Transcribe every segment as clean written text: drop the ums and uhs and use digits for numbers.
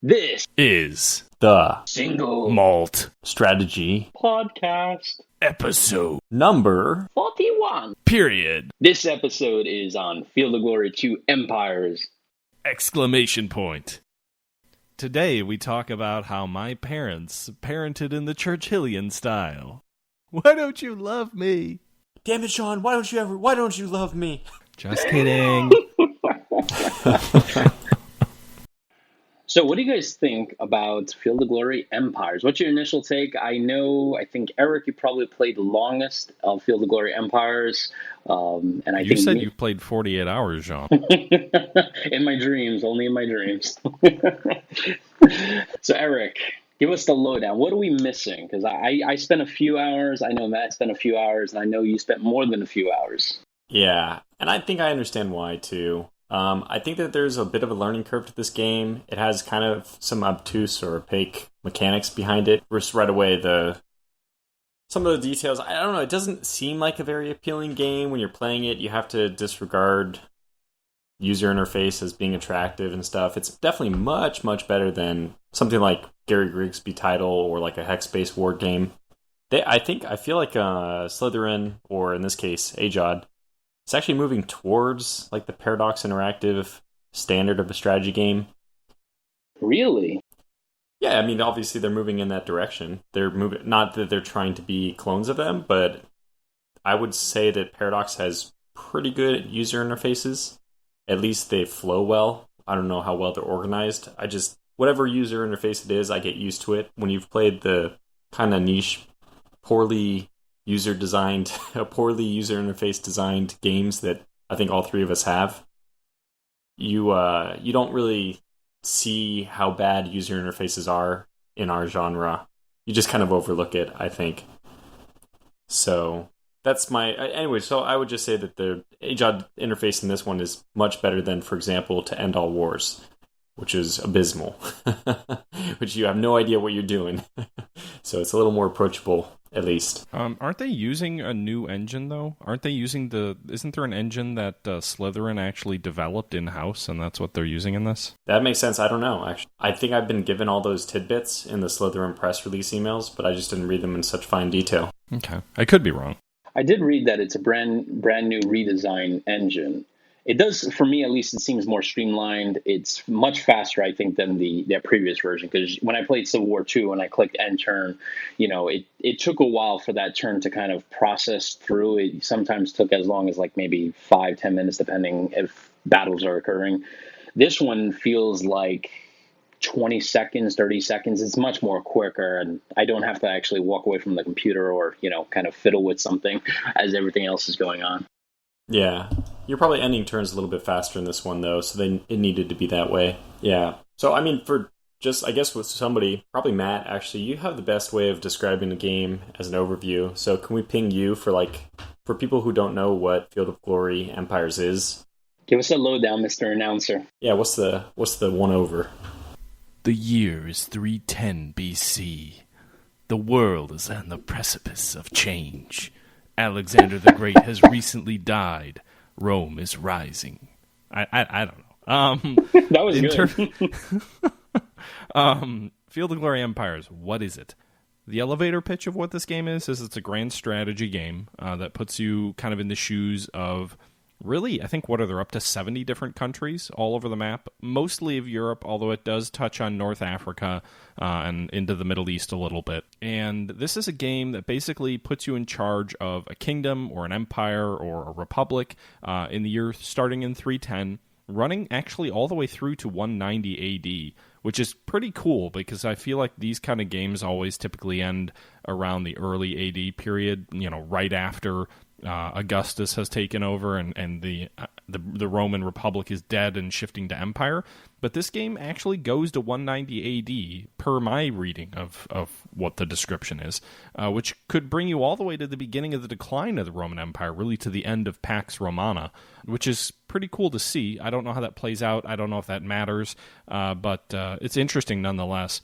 This is the single Malt Strategy podcast episode number 41. period. This episode is on Field of Glory 2 Empires! Exclamation point. Today we talk about how my parents parented in the Churchillian style. Why don't you love me? Damn it, Sean, why don't you love me? Just kidding. So what do you guys think about Field of Glory Empires? What's your initial take? I think, Eric, you probably played the longest of Field of Glory Empires. And You said you've played 48 hours, Jean. In my dreams, only in my dreams. So, Eric, give us the lowdown. What are we missing? Because I spent a few hours, I know Matt spent a few hours, and I know you spent more than a few hours. Yeah, and I think I understand why, too. I think that there's a bit of a learning curve to this game. It has kind of some obtuse or opaque mechanics behind it. Just right away, some of the details, I don't know, it doesn't seem like a very appealing game. When you're playing it, you have to disregard user interface as being attractive and stuff. It's definitely much, much better than something like Gary Grigsby title or like a hex-based war game. I feel like Slitherine, or in this case, AGEOD, it's actually moving towards like the Paradox Interactive standard of a strategy game. Really? Yeah, I mean, obviously they're moving in that direction. They're moving, not that they're trying to be clones of them, but I would say that Paradox has pretty good user interfaces. At least they flow well. I don't know how well they're organized. Whatever user interface it is, I get used to it. When you've played the kind of niche, poorly user interface designed games that I think all three of us have, you don't really see how bad user interfaces are in our genre. You just kind of overlook it, I think. So that's so I would just say that the AGEOD interface in this one is much better than, for example, To End All Wars, which is abysmal, which you have no idea what you're doing. So it's a little more approachable, at least. Aren't they using a new engine, though? Isn't there an engine that Slitherine actually developed in-house, and that's what they're using in this? That makes sense. I don't know, actually. I think I've been given all those tidbits in the Slitherine press release emails, but I just didn't read them in such fine detail. Okay. I could be wrong. I did read that it's a brand new redesign engine. It does, for me at least, it seems more streamlined. It's much faster, I think, than their previous version. Because when I played Civil War II and I clicked end turn, it took a while for that turn to kind of process through. It sometimes took as long as like maybe 5-10 minutes, depending if battles are occurring. This one feels like 20 seconds, 30 seconds. It's much more quicker, and I don't have to actually walk away from the computer or, kind of fiddle with something as everything else is going on. Yeah. You're probably ending turns a little bit faster in this one, though, so it needed to be that way. Yeah. So, I mean, I guess with somebody, probably Matt, actually, you have the best way of describing the game as an overview. So can we ping you for people who don't know what Field of Glory Empires is? Give us a lowdown, Mr. Announcer. Yeah, what's the one over? The year is 310 BC. The world is on the precipice of change. Alexander the Great has recently died. Rome is rising. I don't know. That was good. Field of Glory Empires, what is it? The elevator pitch of what this game is it's a grand strategy game that puts you kind of in the shoes of, really, I think, there up to 70 different countries all over the map, mostly of Europe, although it does touch on North Africa and into the Middle East a little bit. And this is a game that basically puts you in charge of a kingdom or an empire or a republic in the year starting in 310, running actually all the way through to 190 AD, which is pretty cool because I feel like these kind of games always typically end around the early AD period, right after Augustus has taken over and the Roman Republic is dead and shifting to empire. But this game actually goes to 190 AD per my reading of what the description is, which could bring you all the way to the beginning of the decline of the Roman Empire, really to the end of Pax Romana, which is pretty cool to see. I don't know how that plays out. I don't know if that matters, but it's interesting nonetheless.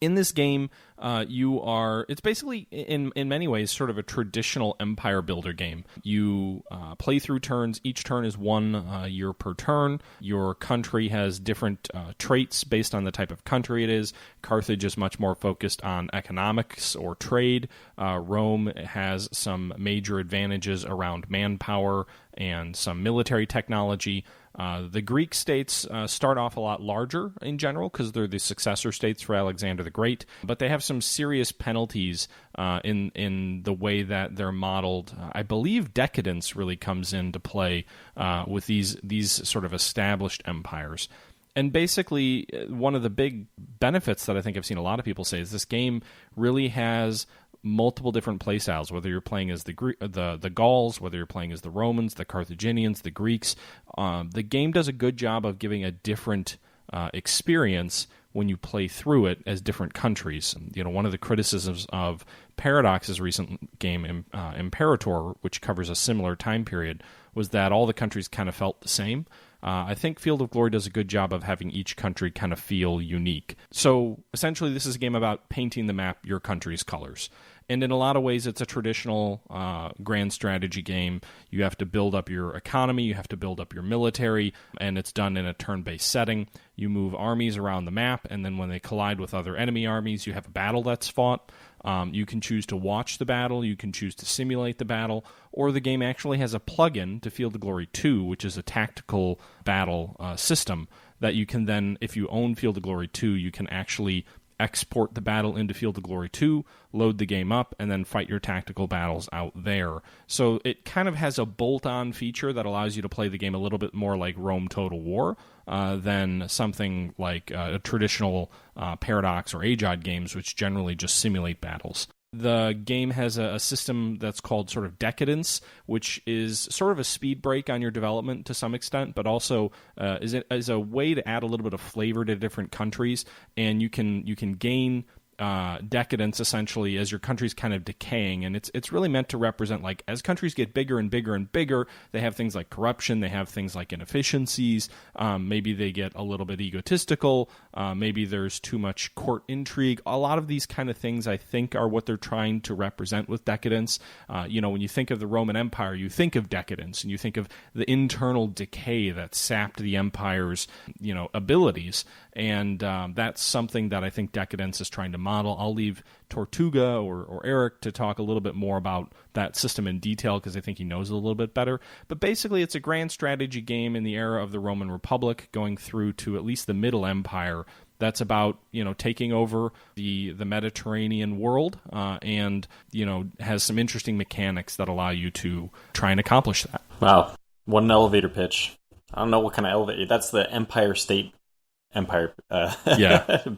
In this game, it's basically, in many ways, sort of a traditional empire builder game. You play through turns. Each turn is 1 year per turn. Your country has different traits based on the type of country it is. Carthage is much more focused on economics or trade. Rome has some major advantages around manpower and some military technology. The Greek states start off a lot larger in general because they're the successor states for Alexander the Great, but they have some serious penalties in the way that they're modeled. I believe decadence really comes into play with these sort of established empires. And basically, one of the big benefits that I think I've seen a lot of people say is this game really has multiple different playstyles, whether you're playing as the Gauls, whether you're playing as the Romans, the Carthaginians, the Greeks. The game does a good job of giving a different experience when you play through it as different countries. One of the criticisms of Paradox's recent game, Imperator, which covers a similar time period, was that all the countries kind of felt the same. I think Field of Glory does a good job of having each country kind of feel unique. So essentially, this is a game about painting the map your country's colors. And in a lot of ways, it's a traditional grand strategy game. You have to build up your economy, you have to build up your military, and it's done in a turn-based setting. You move armies around the map, and then when they collide with other enemy armies, you have a battle that's fought. You can choose to watch the battle, you can choose to simulate the battle, or the game actually has a plug-in to Field of Glory 2, which is a tactical battle system that you can then, if you own Field of Glory 2, you can actually export the battle into Field of Glory 2, load the game up, and then fight your tactical battles out there. So it kind of has a bolt-on feature that allows you to play the game a little bit more like Rome Total War than something like a traditional Paradox or AGEOD games, which generally just simulate battles. The game has a system that's called sort of decadence, which is sort of a speed break on your development to some extent, but also is a way to add a little bit of flavor to different countries, and you can gain decadence essentially as your country's kind of decaying, and it's really meant to represent, like, as countries get bigger and bigger and bigger, they have things like corruption, they have things like inefficiencies, maybe they get a little bit egotistical, maybe there's too much court intrigue. A lot of these kind of things, I think, are what they're trying to represent with decadence. When you think of the Roman Empire, you think of decadence, and you think of the internal decay that sapped the empire's abilities, and that's something that I think decadence is trying to model. I'll leave Tortuga or Eric to talk a little bit more about that system in detail because I think he knows it a little bit better. But basically, it's a grand strategy game in the era of the Roman Republic, going through to at least the Middle Empire. That's about taking over the Mediterranean world, and has some interesting mechanics that allow you to try and accomplish that. Wow, what an elevator pitch! I don't know what kind of elevator. That's the Empire State Empire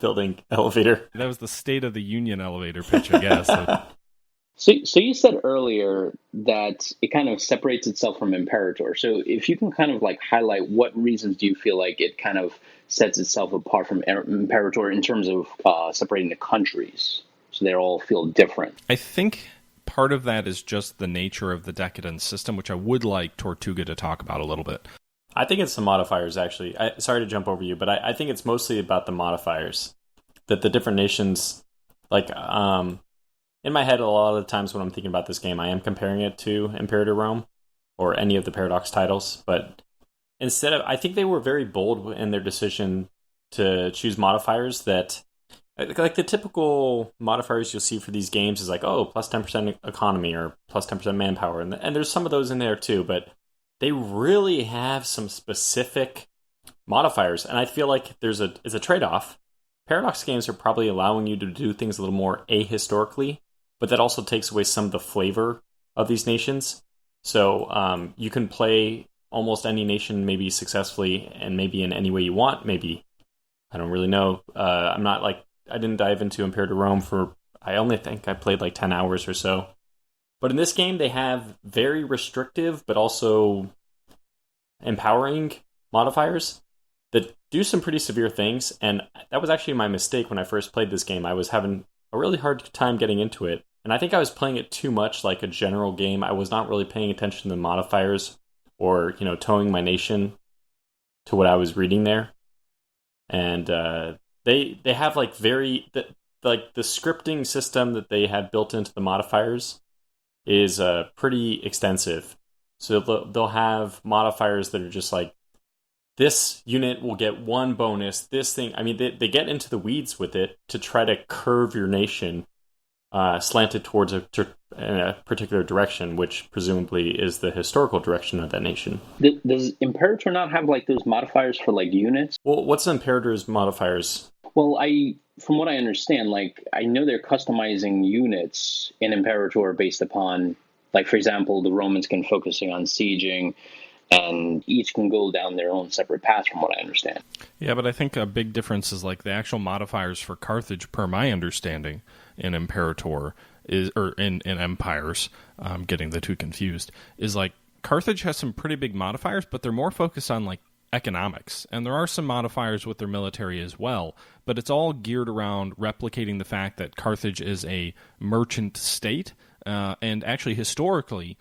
building elevator. That was the State of the Union elevator pitch, I guess. So you said earlier that it kind of separates itself from Imperator. So if you can kind of like highlight what reasons do you feel like it kind of sets itself apart from Imperator in terms of separating the countries, so they all feel different? I think part of that is just the nature of the decadence system, which I would like Tortuga to talk about a little bit. I think it's the modifiers, actually. Sorry to jump over you, but I think it's mostly about the modifiers. That the different nations, like, in my head, a lot of the times when I'm thinking about this game, I am comparing it to Imperator Rome or any of the Paradox titles. But I think they were very bold in their decision to choose modifiers that, like the typical modifiers you'll see for these games is like, oh, plus 10% economy or plus 10% manpower. And there's some of those in there too, but they really have some specific modifiers, and I feel like it's a trade-off. Paradox games are probably allowing you to do things a little more ahistorically, but that also takes away some of the flavor of these nations. So you can play almost any nation maybe successfully and maybe in any way you want. Maybe, I don't really know. I didn't dive into Imperator Rome I only think I played like 10 hours or so. But in this game, they have very restrictive but also empowering modifiers that do some pretty severe things. And that was actually my mistake when I first played this game. I was having a really hard time getting into it. And I think I was playing it too much like a general game. I was not really paying attention to the modifiers or, towing my nation to what I was reading there. And they have like the like the scripting system that they have built into the modifiers is pretty extensive. So they'll have modifiers that are just like, this unit will get one bonus, this thing. I mean, they get into the weeds with it to try to curve your nation slanted towards a particular direction, which presumably is the historical direction of that nation. Does Imperator not have like those modifiers for like units? Well, what's Imperator's modifiers? Well, from what I understand, like I know they're customizing units in Imperator based upon, like for example, the Romans can focusing on sieging, and each can go down their own separate paths, from what I understand. Yeah, but I think a big difference is like the actual modifiers for Carthage, per my understanding, in Imperator in Empires. I'm getting the two confused. Is like Carthage has some pretty big modifiers, but they're more focused on like economics, and there are some modifiers with their military as well, but it's all geared around replicating the fact that Carthage is a merchant state, and actually historically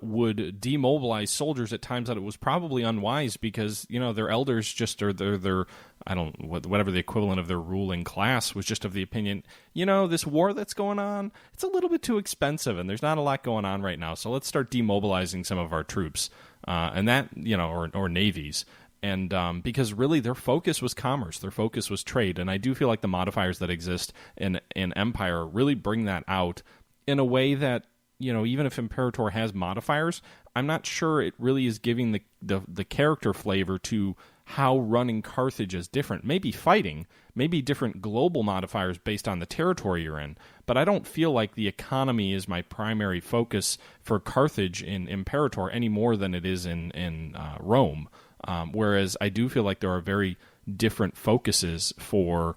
would demobilize soldiers at times that it was probably unwise, because their elders just are their whatever the equivalent of their ruling class was just of the opinion, this war that's going on, it's a little bit too expensive and there's not a lot going on right now, so let's start demobilizing some of our troops, and that or navies. And because really their focus was commerce, their focus was trade, and I do feel like the modifiers that exist in Empire really bring that out in a way that, even if Imperator has modifiers, I'm not sure it really is giving the character flavor to how running Carthage is different. Maybe fighting, maybe different global modifiers based on the territory you're in, but I don't feel like the economy is my primary focus for Carthage in Imperator any more than it is in Rome. Whereas I do feel like there are very different focuses for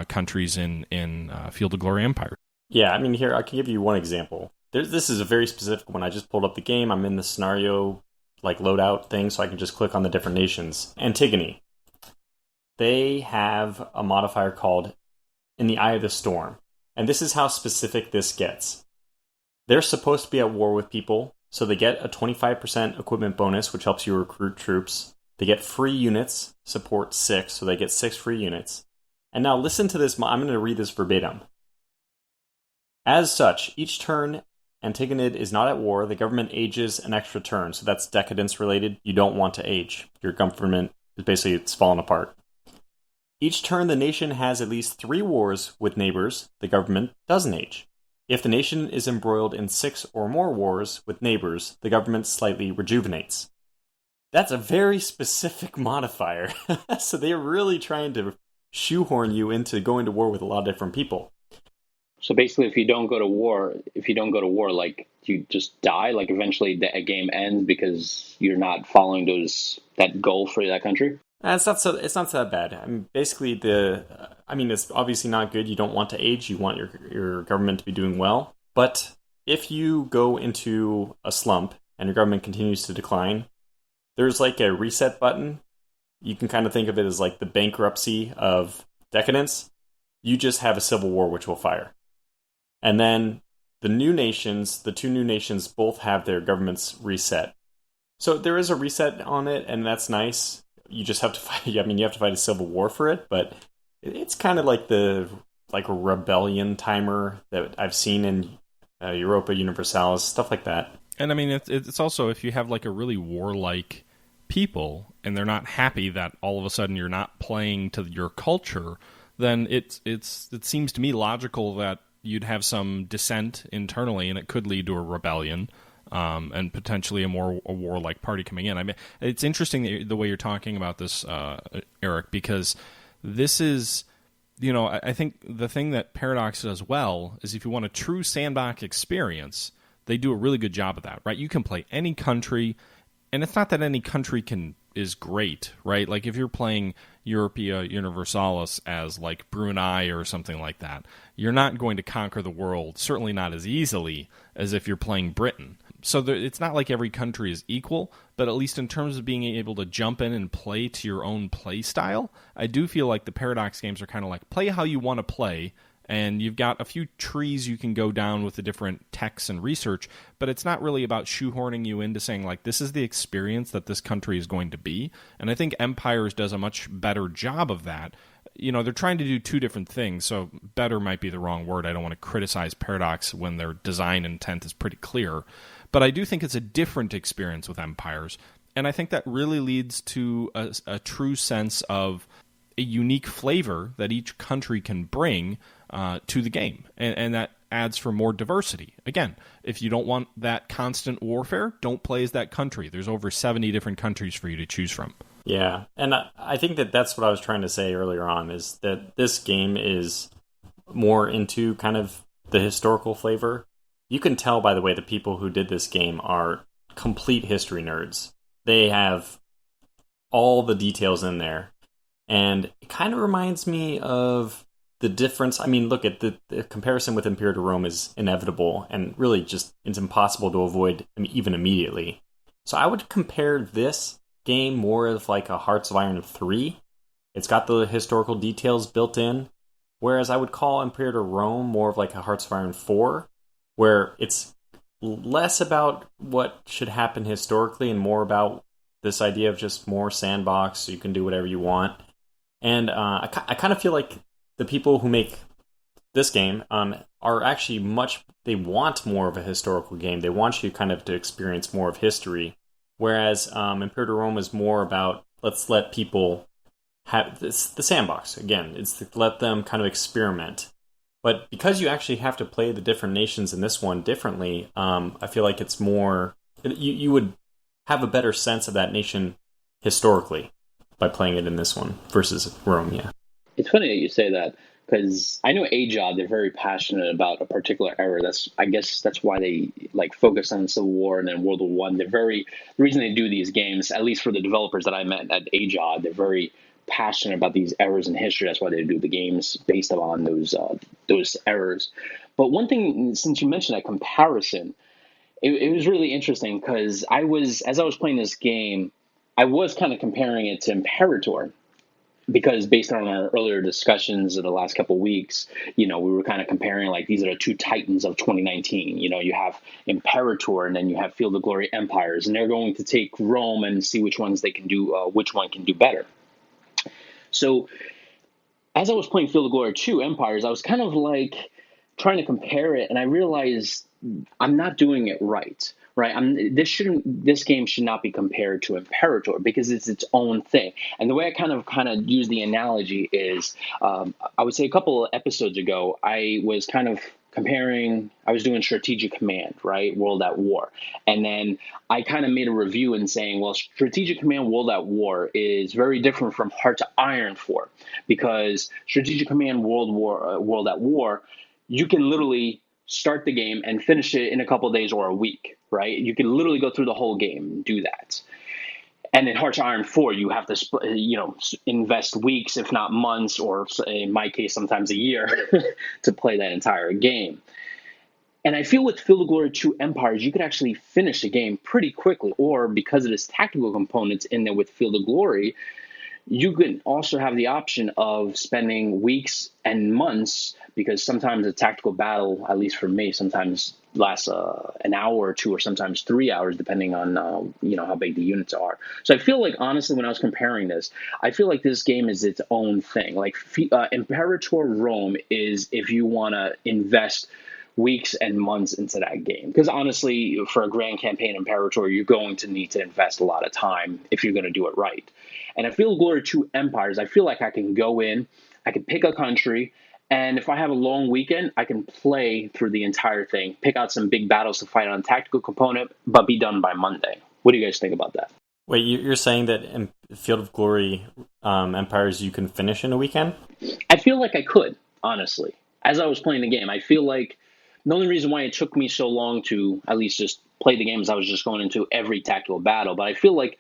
countries in Field of Glory Empire. Yeah, I mean, here, I can give you one example. This is a very specific one. I just pulled up the game. I'm in the scenario, like, loadout thing, so I can just click on the different nations. Antigone. They have a modifier called In the Eye of the Storm. And this is how specific this gets. They're supposed to be at war with people, so they get a 25% equipment bonus, which helps you recruit troops. They get free units, support 6, so they get 6 free units. And now listen to this. I'm going to read this verbatim. As such, each turn Antigonid is not at war, the government ages an extra turn, so that's decadence related. You don't want to age. Your government is basically, it's falling apart. Each turn the nation has at least 3 wars with neighbors, the government doesn't age. If the nation is embroiled in 6 or more wars with neighbors, the government slightly rejuvenates. That's a very specific modifier. So they're really trying to shoehorn you into going to war with a lot of different people. So basically, if you don't go to war, like you just die. Like eventually, the game ends because you're not following that goal for that country. It's not so bad. I mean, basically, it's obviously not good. You don't want to age. You want your government to be doing well. But if you go into a slump and your government continues to decline, there's like a reset button. You can kind of think of it as like the bankruptcy of decadence. You just have a civil war which will fire. And then the 2 new nations both have their governments reset. So there is a reset on it, and that's nice. You just have to fight. I mean, you have to fight a civil war for it, but it's kind of like a rebellion timer that I've seen in Europa Universalis, stuff like that. And I mean, it's also, if you have like a really warlike people and they're not happy that all of a sudden you're not playing to your culture, then it seems to me logical that you'd have some dissent internally, and it could lead to a rebellion, and potentially a warlike party coming in. I mean, it's interesting the way you're talking about this, Eric, because this is, I think the thing that Paradox does well is if you want a true sandbox experience, they do a really good job of that, right? You can play any country, and it's not that any country is great, right? Like if you're playing Europea Universalis as like Brunei or something like that, you're not going to conquer the world, certainly not as easily as if you're playing Britain. So it's not like every country is equal, but at least in terms of being able to jump in and play to your own play style, I do feel like the Paradox games are kind of like play how you want to play, And you've got a few trees you can go down with the different techs and research, but it's not really about shoehorning you into saying, like, this is the experience that this country is going to be. And I think Empires does a much better job of that. You know, they're trying to do two different things, so better might be the wrong word. I don't want to criticize Paradox when their design intent is pretty clear. But I do think it's a different experience with Empires. And I think that really leads to a true sense of a unique flavor that each country can bring to the game. And that adds for more diversity. Again, if you don't want that constant warfare, don't play as that country. There's over 70 different countries for you to choose from. Yeah, and I think that's what I was trying to say earlier on, is that this game is more into kind of the historical flavor. You can tell, by the way, the people who did this game are complete history nerds. They have all the details in there. And it kind of reminds me of the difference. I mean, look at the comparison with Imperator Rome is inevitable and really just it's impossible to avoid even immediately. So I would compare this game more of like a Hearts of Iron 3. It's got the historical details built in, whereas I would call Imperator Rome more of like a Hearts of Iron 4, where it's less about what should happen historically and more about this idea of just more sandbox, so you can do whatever you want. And I kind of feel like the people who make this game are actually they want more of a historical game. They want you kind of to experience more of history. Whereas Imperator Rome is more about, let's let people have the sandbox. Again, it's to let them kind of experiment. But because you actually have to play the different nations in this one differently, I feel like it's more, you would have a better sense of that nation historically by playing it in this one versus Rome, yeah. It's funny that you say that, because I know AGEOD, they're very passionate about a particular era. I guess that's why they like focus on Civil War and then World War One. The reason they do these games, at least for the developers that I met at AGEOD, they're very passionate about these eras in history. That's why they do the games based on those eras. But one thing, since you mentioned that comparison, it was really interesting because as I was playing this game, I was kind of comparing it to Imperator. Because based on our earlier discussions in the last couple of weeks, we were kind of comparing, like, these are the two titans of 2019. You have Imperator and then you have Field of Glory Empires, and they're going to take Rome and see which one can do better. So as I was playing Field of Glory 2 Empires, I was kind of like trying to compare it, and I realized I'm not doing it right. Right, this game should not be compared to Imperator because it's its own thing. And the way I kind of use the analogy is, I would say a couple of episodes ago, I was kind of comparing. I was doing Strategic Command, right, World at War, and then I kind of made a review and saying, well, Strategic Command World at War is very different from Hearts of Iron 4 because Strategic Command World at War, you can literally start the game and finish it in a couple of days or a week, right? You can literally go through the whole game and do that. And in Hearts of Iron 4, you have to, invest weeks, if not months, or in my case, sometimes a year to play that entire game. And I feel with Field of Glory 2 Empires, you could actually finish the game pretty quickly, or because of its tactical components in there with Field of Glory, you can also have the option of spending weeks and months, because sometimes a tactical battle, at least for me, sometimes lasts an hour or two, or sometimes 3 hours, depending on how big the units are. So I feel like, honestly, when I was comparing this, I feel like this game is its own thing. Like Imperator Rome is if you want to invest weeks and months into that game. Because honestly, for a grand campaign Imperator, you're going to need to invest a lot of time if you're going to do it right. And I feel Glory 2 Empires, I feel like I can go in, I can pick a country, and if I have a long weekend, I can play through the entire thing, pick out some big battles to fight on a tactical component, but be done by Monday. What do you guys think about that? Wait, you're saying that in Field of Glory Empires you can finish in a weekend? I feel like I could, honestly. As I was playing the game, I feel like the only reason why it took me so long to at least just play the game is I was just going into every tactical battle. But I feel like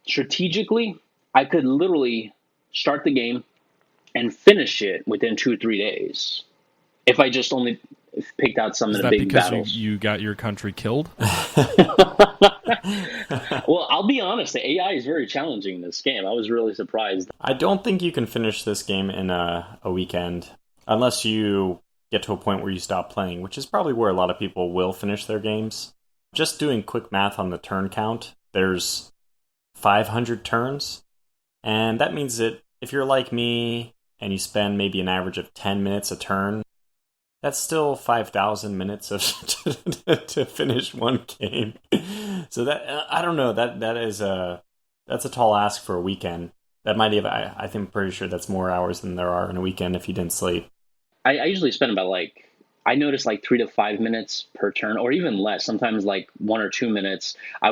strategically, I could literally start the game and finish it within 2 or 3 days if I just only picked out some of the big battles. You got your country killed? Well, I'll be honest, the AI is very challenging in this game. I was really surprised. I don't think you can finish this game in a weekend unless you get to a point where you stop playing, which is probably where a lot of people will finish their games. Just doing quick math on the turn count, there's 500 turns, and that means that if you're like me and you spend maybe an average of 10 minutes a turn, that's still 5,000 minutes of to finish one game. So that I don't know, that's a tall ask for a weekend. That might have, I think, I'm pretty sure that's more hours than there are in a weekend if you didn't sleep. I usually spend about I notice 3 to 5 minutes per turn, or even less. Sometimes 1 or 2 minutes. I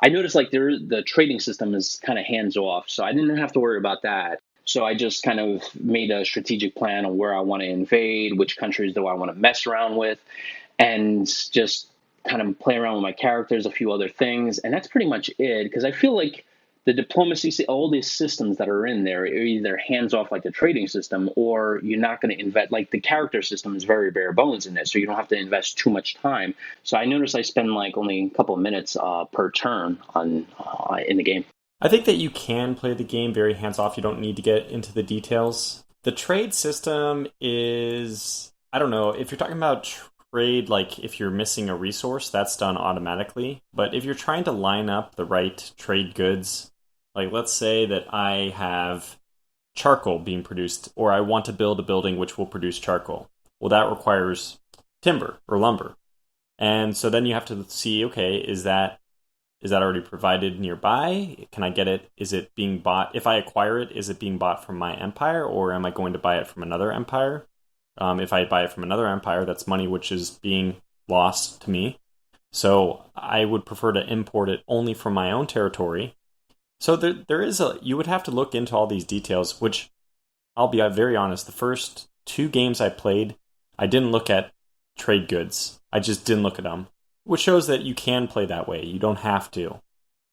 noticed the trading system is kind of hands off, so I didn't have to worry about that. So I just kind of made a strategic plan on where I want to invade, which countries do I want to mess around with, and just kind of play around with my characters, a few other things, and that's pretty much it. Because I feel like the diplomacy, all these systems that are in there are either hands off like the trading system, or you're not going to invest. Like the character system is very bare bones in this, so you don't have to invest too much time. So I noticed I spend only a couple of minutes per turn on in the game. I think that you can play the game very hands off. You don't need to get into the details. The trade system is, I don't know, if you're talking about trade, if you're missing a resource, that's done automatically. But if you're trying to line up the right trade goods, let's say that I have charcoal being produced, or I want to build a building which will produce charcoal. Well, that requires timber or lumber. And so then you have to see, okay, is that already provided nearby? Can I get it? Is it being bought? If I acquire it, is it being bought from my empire, or am I going to buy it from another empire? If I buy it from another empire, that's money which is being lost to me. So I would prefer to import it only from my own territory. So there is you would have to look into all these details, which I'll be very honest, the first 2 games I played, I didn't look at trade goods. I just didn't look at them, which shows that you can play that way. You don't have to.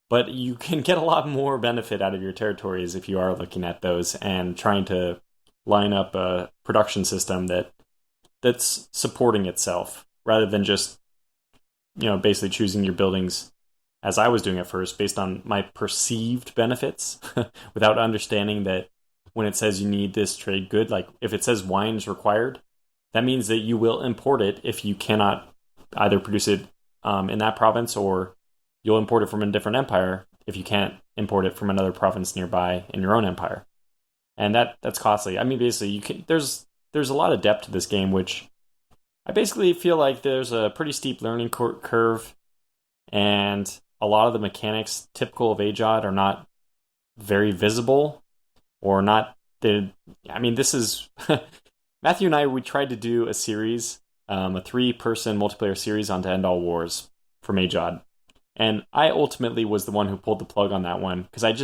But you can get a lot more benefit out of your territories if you are looking at those and trying to line up a production system that's supporting itself, rather than just, basically choosing your buildings, as I was doing at first, based on my perceived benefits, without understanding that when it says you need this trade good, if it says wine is required, that means that you will import it if you cannot either produce it in that province, or you'll import it from a different empire if you can't import it from another province nearby in your own empire. And that's costly. I mean, basically, there's a lot of depth to this game, which I basically feel like there's a pretty steep learning curve, and a lot of the mechanics typical of AGEOD are not very visible, or not. This is Matthew and I. We tried to do a series, a 3-person multiplayer series on To End All Wars from AGEOD, and I ultimately was the one who pulled the plug on that one because I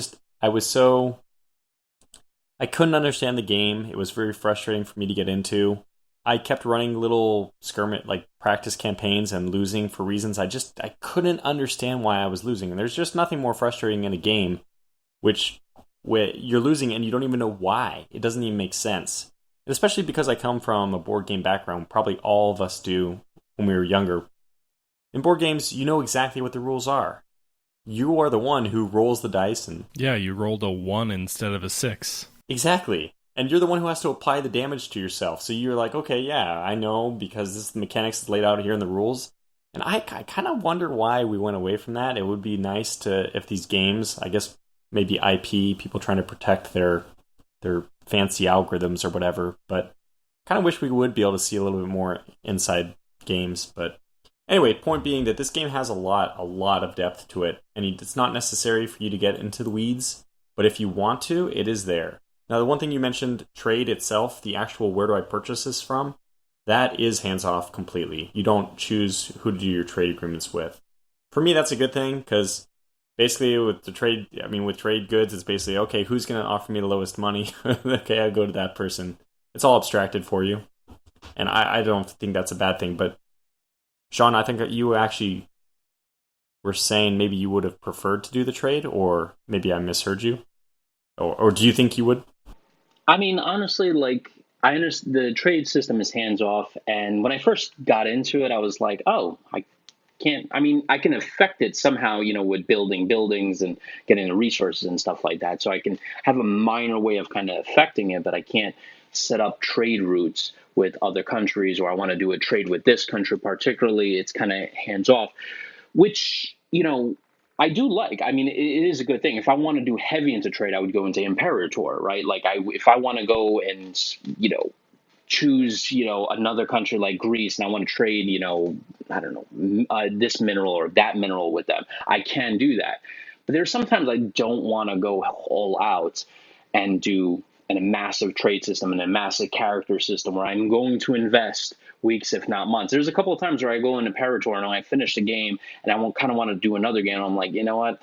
couldn't understand the game. It was very frustrating for me to get into. I kept running little skirmish, practice campaigns, and losing for reasons I couldn't understand why I was losing. And there's just nothing more frustrating in a game where you're losing and you don't even know why. It doesn't even make sense. Especially because I come from a board game background. Probably all of us do when we were younger. In board games, you know exactly what the rules are. You are the one who rolls the dice and... Yeah, you rolled a 1 instead of a 6. Exactly. And you're the one who has to apply the damage to yourself. So you're like, okay, yeah, I know, because this mechanics is laid out here in the rules. And I kind of wonder why we went away from that. It would be nice if these games, I guess maybe IP, people trying to protect their fancy algorithms or whatever, but kind of wish we would be able to see a little bit more inside games. But anyway, point being that this game has a lot of depth to it, and it's not necessary for you to get into the weeds, but if you want to, it is there. Now, the one thing you mentioned, trade itself, the actual where do I purchase this from, that is hands-off completely. You don't choose who to do your trade agreements with. For me, that's a good thing, because basically with trade goods, it's basically, okay, who's going to offer me the lowest money? Okay, I'll go to that person. It's all abstracted for you. And I don't think that's a bad thing. But, Sean, I think that you actually were saying maybe you would have preferred to do the trade, or maybe I misheard you. Or do you think you would? I mean, honestly, I understand the trade system is hands off, and when I first got into it, I was like, oh, I can affect it somehow, with building buildings and getting the resources and stuff like that. So I can have a minor way of kind of affecting it, but I can't set up trade routes with other countries, or I want to do a trade with this country particularly. It's kind of hands off, which, I do like. I mean, it is a good thing. If I want to do heavy into trade, I would go into Imperator, right? Like, if I want to go and, choose, another country like Greece, and I want to trade, I don't know, this mineral or that mineral with them, I can do that. But there's sometimes I don't want to go all out and do a massive trade system and a massive character system where I'm going to invest weeks, if not months. There's a couple of times where I go into Imperator and I finish the game and I kind of want to do another game. I'm like, you know what?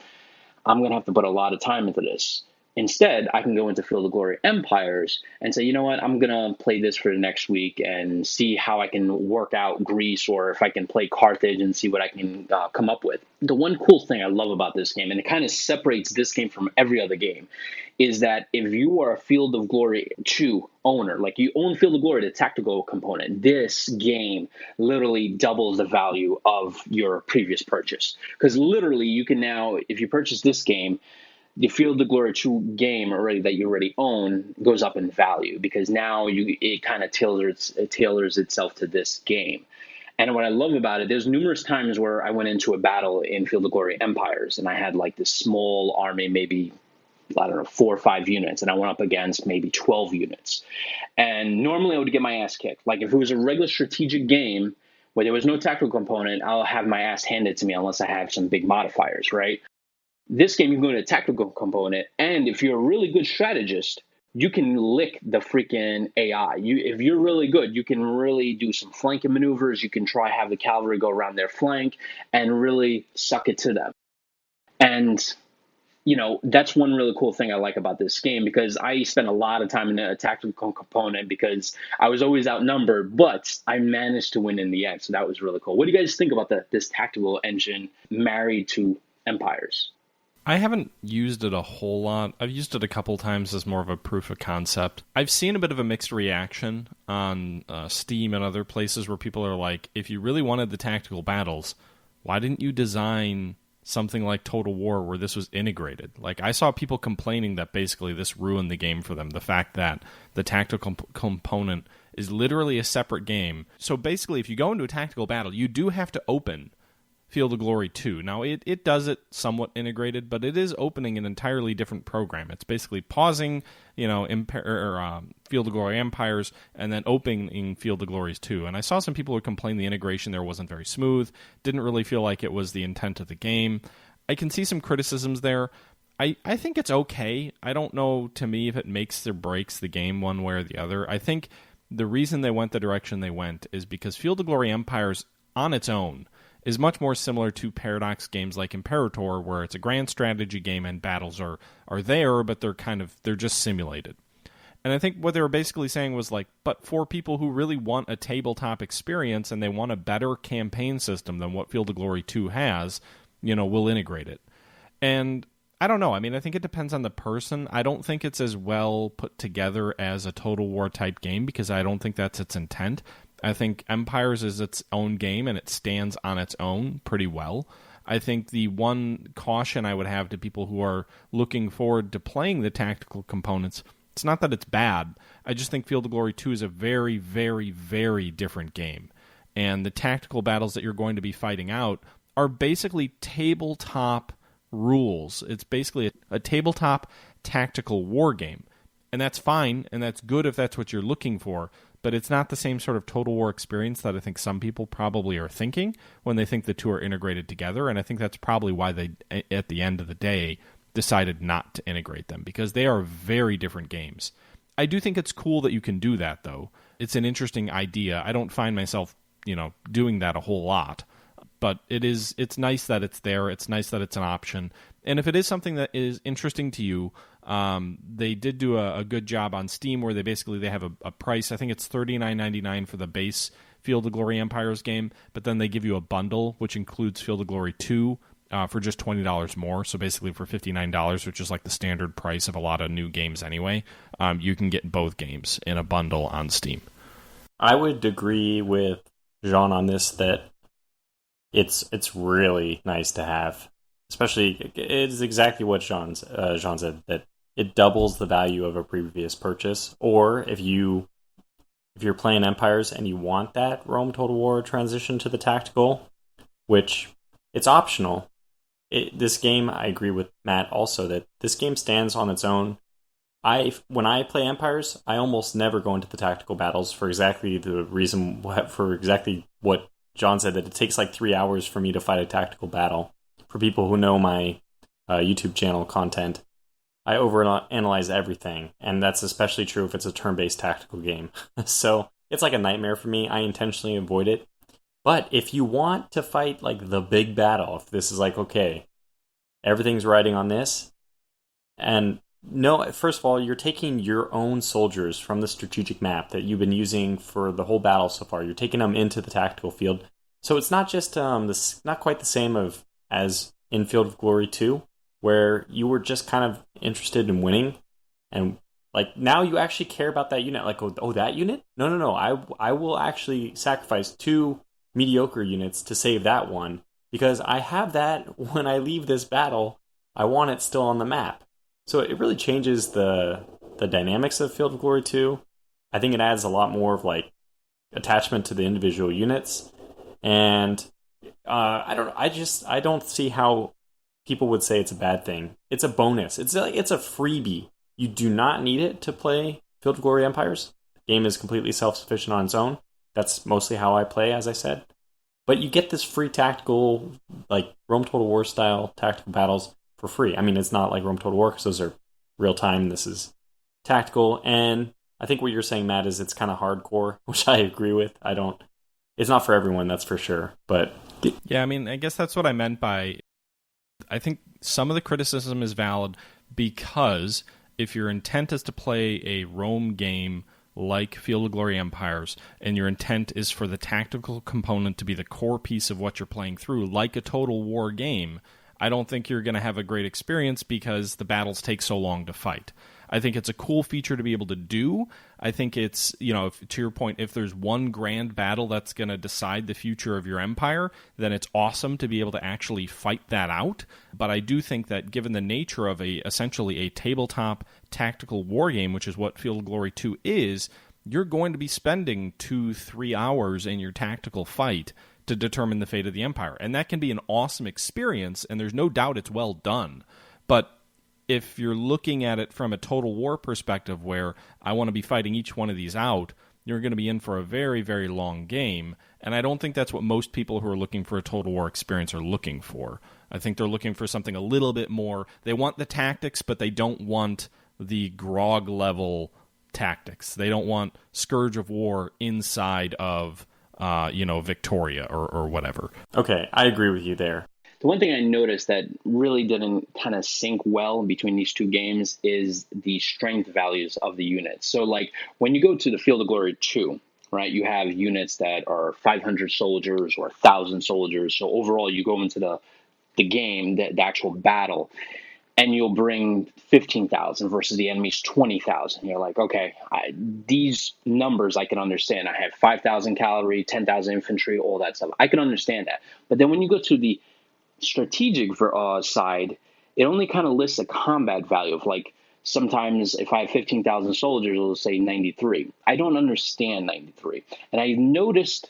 I'm going to have to put a lot of time into this. Instead, I can go into Field of Glory Empires and say, you know what, I'm going to play this for the next week and see how I can work out Greece, or if I can play Carthage and see what I can come up with. The one cool thing I love about this game, and it kind of separates this game from every other game, is that if you are a Field of Glory 2 owner, like you own Field of Glory, the tactical component, this game literally doubles the value of your previous purchase. Because literally you can now, if you purchase this game, the Field of Glory 2 game already that you already own goes up in value, because now it kind of tailors itself to this game. And what I love about it, there's numerous times where I went into a battle in Field of Glory Empires, and I had like this small army, maybe, I don't know, 4 or 5 units, and I went up against maybe 12 units. And normally I would get my ass kicked. Like if it was a regular strategic game where there was no tactical component, I'll have my ass handed to me unless I have some big modifiers, right? This game, you can go to a tactical component, and if you're a really good strategist, you can lick the freaking AI. If you're really good, you can really do some flanking maneuvers. You can try have the cavalry go around their flank and really suck it to them. And, that's one really cool thing I like about this game, because I spent a lot of time in a tactical component because I was always outnumbered, but I managed to win in the end. So that was really cool. What do you guys think about this tactical engine married to Empires? I haven't used it a whole lot. I've used it a couple times as more of a proof of concept. I've seen a bit of a mixed reaction on Steam and other places where people are like, if you really wanted the tactical battles, why didn't you design something like Total War where this was integrated? Like, I saw people complaining that basically this ruined the game for them. The fact that the tactical component is literally a separate game. So basically, if you go into a tactical battle, you do have to open Field of Glory 2. Now, it does it somewhat integrated, but it is opening an entirely different program. It's basically pausing, Field of Glory Empires, and then opening Field of Glories 2. And I saw some people who complained the integration there wasn't very smooth, didn't really feel like it was the intent of the game. I can see some criticisms there. I think it's okay. I don't know, to me, if it makes or breaks the game one way or the other. I think the reason they went the direction they went is because Field of Glory Empires, on its own, is much more similar to Paradox games like Imperator, where it's a grand strategy game and battles are there, but they're just simulated. And I think what they were basically saying was like, but for people who really want a tabletop experience and they want a better campaign system than what Field of Glory 2 has, we'll integrate it. And I don't know. I mean, I think it depends on the person. I don't think it's as well put together as a Total War type game, because I don't think that's its intent. I think Empires is its own game, and it stands on its own pretty well. I think the one caution I would have to people who are looking forward to playing the tactical components, it's not that it's bad. I just think Field of Glory 2 is a very, very, very different game. And the tactical battles that you're going to be fighting out are basically tabletop rules. It's basically a tabletop tactical war game. And that's fine, and that's good if that's what you're looking for. But it's not the same sort of Total War experience that I think some people probably are thinking when they think the two are integrated together. And I think that's probably why they, at the end of the day, decided not to integrate them, because they are very different games. I do think it's cool that you can do that, though. It's an interesting idea. I don't find myself, doing that a whole lot. But it's nice that it's there. It's nice that it's an option. And if it is something that is interesting to you, they did do a good job on Steam where they have a price. I think it's $39.99 for the base Field of Glory Empires game, but then they give you a bundle which includes Field of Glory 2 for just $20 more. So basically for $59, which is like the standard price of a lot of new games anyway, you can get both games in a bundle on Steam. I would agree with Jean on this, that it's really nice to have. Especially, it's exactly what Jean said, that it doubles the value of a previous purchase. Or if you're playing Empires and you want that Rome Total War transition to the tactical, which it's optional. This game, I agree with Matt also that this game stands on its own. When I play Empires, I almost never go into the tactical battles for exactly the reason, for exactly what John said, that it takes like 3 hours for me to fight a tactical battle. For people who know my YouTube channel content, I overanalyze everything, and that's especially true if it's a turn-based tactical game. So it's like a nightmare for me. I intentionally avoid it. But if you want to fight like the big battle, if this is like, okay, everything's riding on this, and no, first of all, you're taking your own soldiers from the strategic map that you've been using for the whole battle so far. You're taking them into the tactical field. So it's not just not quite the same as in Field of Glory 2, where you were just kind of interested in winning, and like now you actually care about that unit. Like, oh, that unit? No. I will actually sacrifice 2 mediocre units to save that one because I have that when I leave this battle. I want it still on the map. So it really changes the dynamics of Field of Glory 2. I think it adds a lot more of like attachment to the individual units, and I don't see how people would say it's a bad thing. It's a bonus. It's a freebie. You do not need it to play Field of Glory Empires. The game is completely self-sufficient on its own. That's mostly how I play, as I said. But you get this free tactical, like Rome Total War style tactical battles for free. I mean, it's not like Rome Total War because those are real time. This is tactical, and I think what you're saying, Matt, is it's kind of hardcore, which I agree with. It's not for everyone, that's for sure. But yeah, I mean, I guess that's what I meant by. I think some of the criticism is valid because if your intent is to play a Rome game like Field of Glory Empires, and your intent is for the tactical component to be the core piece of what you're playing through, like a Total War game, I don't think you're going to have a great experience because the battles take so long to fight. I think it's a cool feature to be able to do. I think it's, to your point, if there's one grand battle that's going to decide the future of your empire, then it's awesome to be able to actually fight that out. But I do think that given the nature of essentially a tabletop tactical war game, which is what Field of Glory 2 is, you're going to be spending 2-3 hours in your tactical fight to determine the fate of the empire. And that can be an awesome experience, and there's no doubt it's well done. But if you're looking at it from a Total War perspective where I want to be fighting each one of these out, you're going to be in for a very, very long game. And I don't think that's what most people who are looking for a Total War experience are looking for. I think they're looking for something a little bit more. They want the tactics, but they don't want the grog level tactics. They don't want Scourge of War inside of Victoria or whatever. Okay, I agree with you there. The one thing I noticed that really didn't kind of sync well between these two games is the strength values of the units. So like when you go to the Field of Glory 2, right, you have units that are 500 soldiers or 1,000 soldiers. So overall you go into the game, the actual battle, and you'll bring 15,000 versus the enemy's 20,000. You're like, okay, these numbers I can understand. I have 5,000 cavalry, 10,000 infantry, all that stuff. I can understand that. But then when you go to the strategic side, it only kind of lists a combat value of like sometimes if I have 15,000 soldiers, it'll say 93. I don't understand 93. And I noticed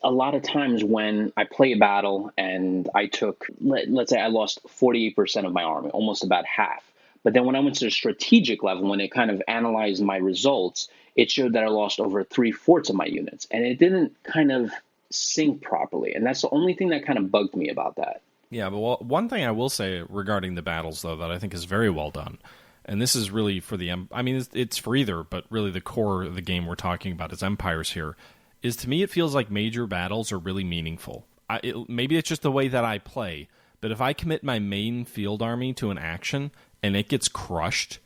a lot of times when I play a battle and I took, let's say I lost 48% of my army, almost about half. But then when I went to the strategic level, when it kind of analyzed my results, it showed that I lost over 3/4 of my units. And it didn't kind of sync properly. And that's the only thing that kind of bugged me about that. Yeah, but one thing I will say regarding the battles, though, that I think is very well done, and this is really for it's for either, but really the core of the game we're talking about is Empires here, is to me it feels like major battles are really meaningful. Maybe it's just the way that I play, but if I commit my main field army to an action and it gets crushed,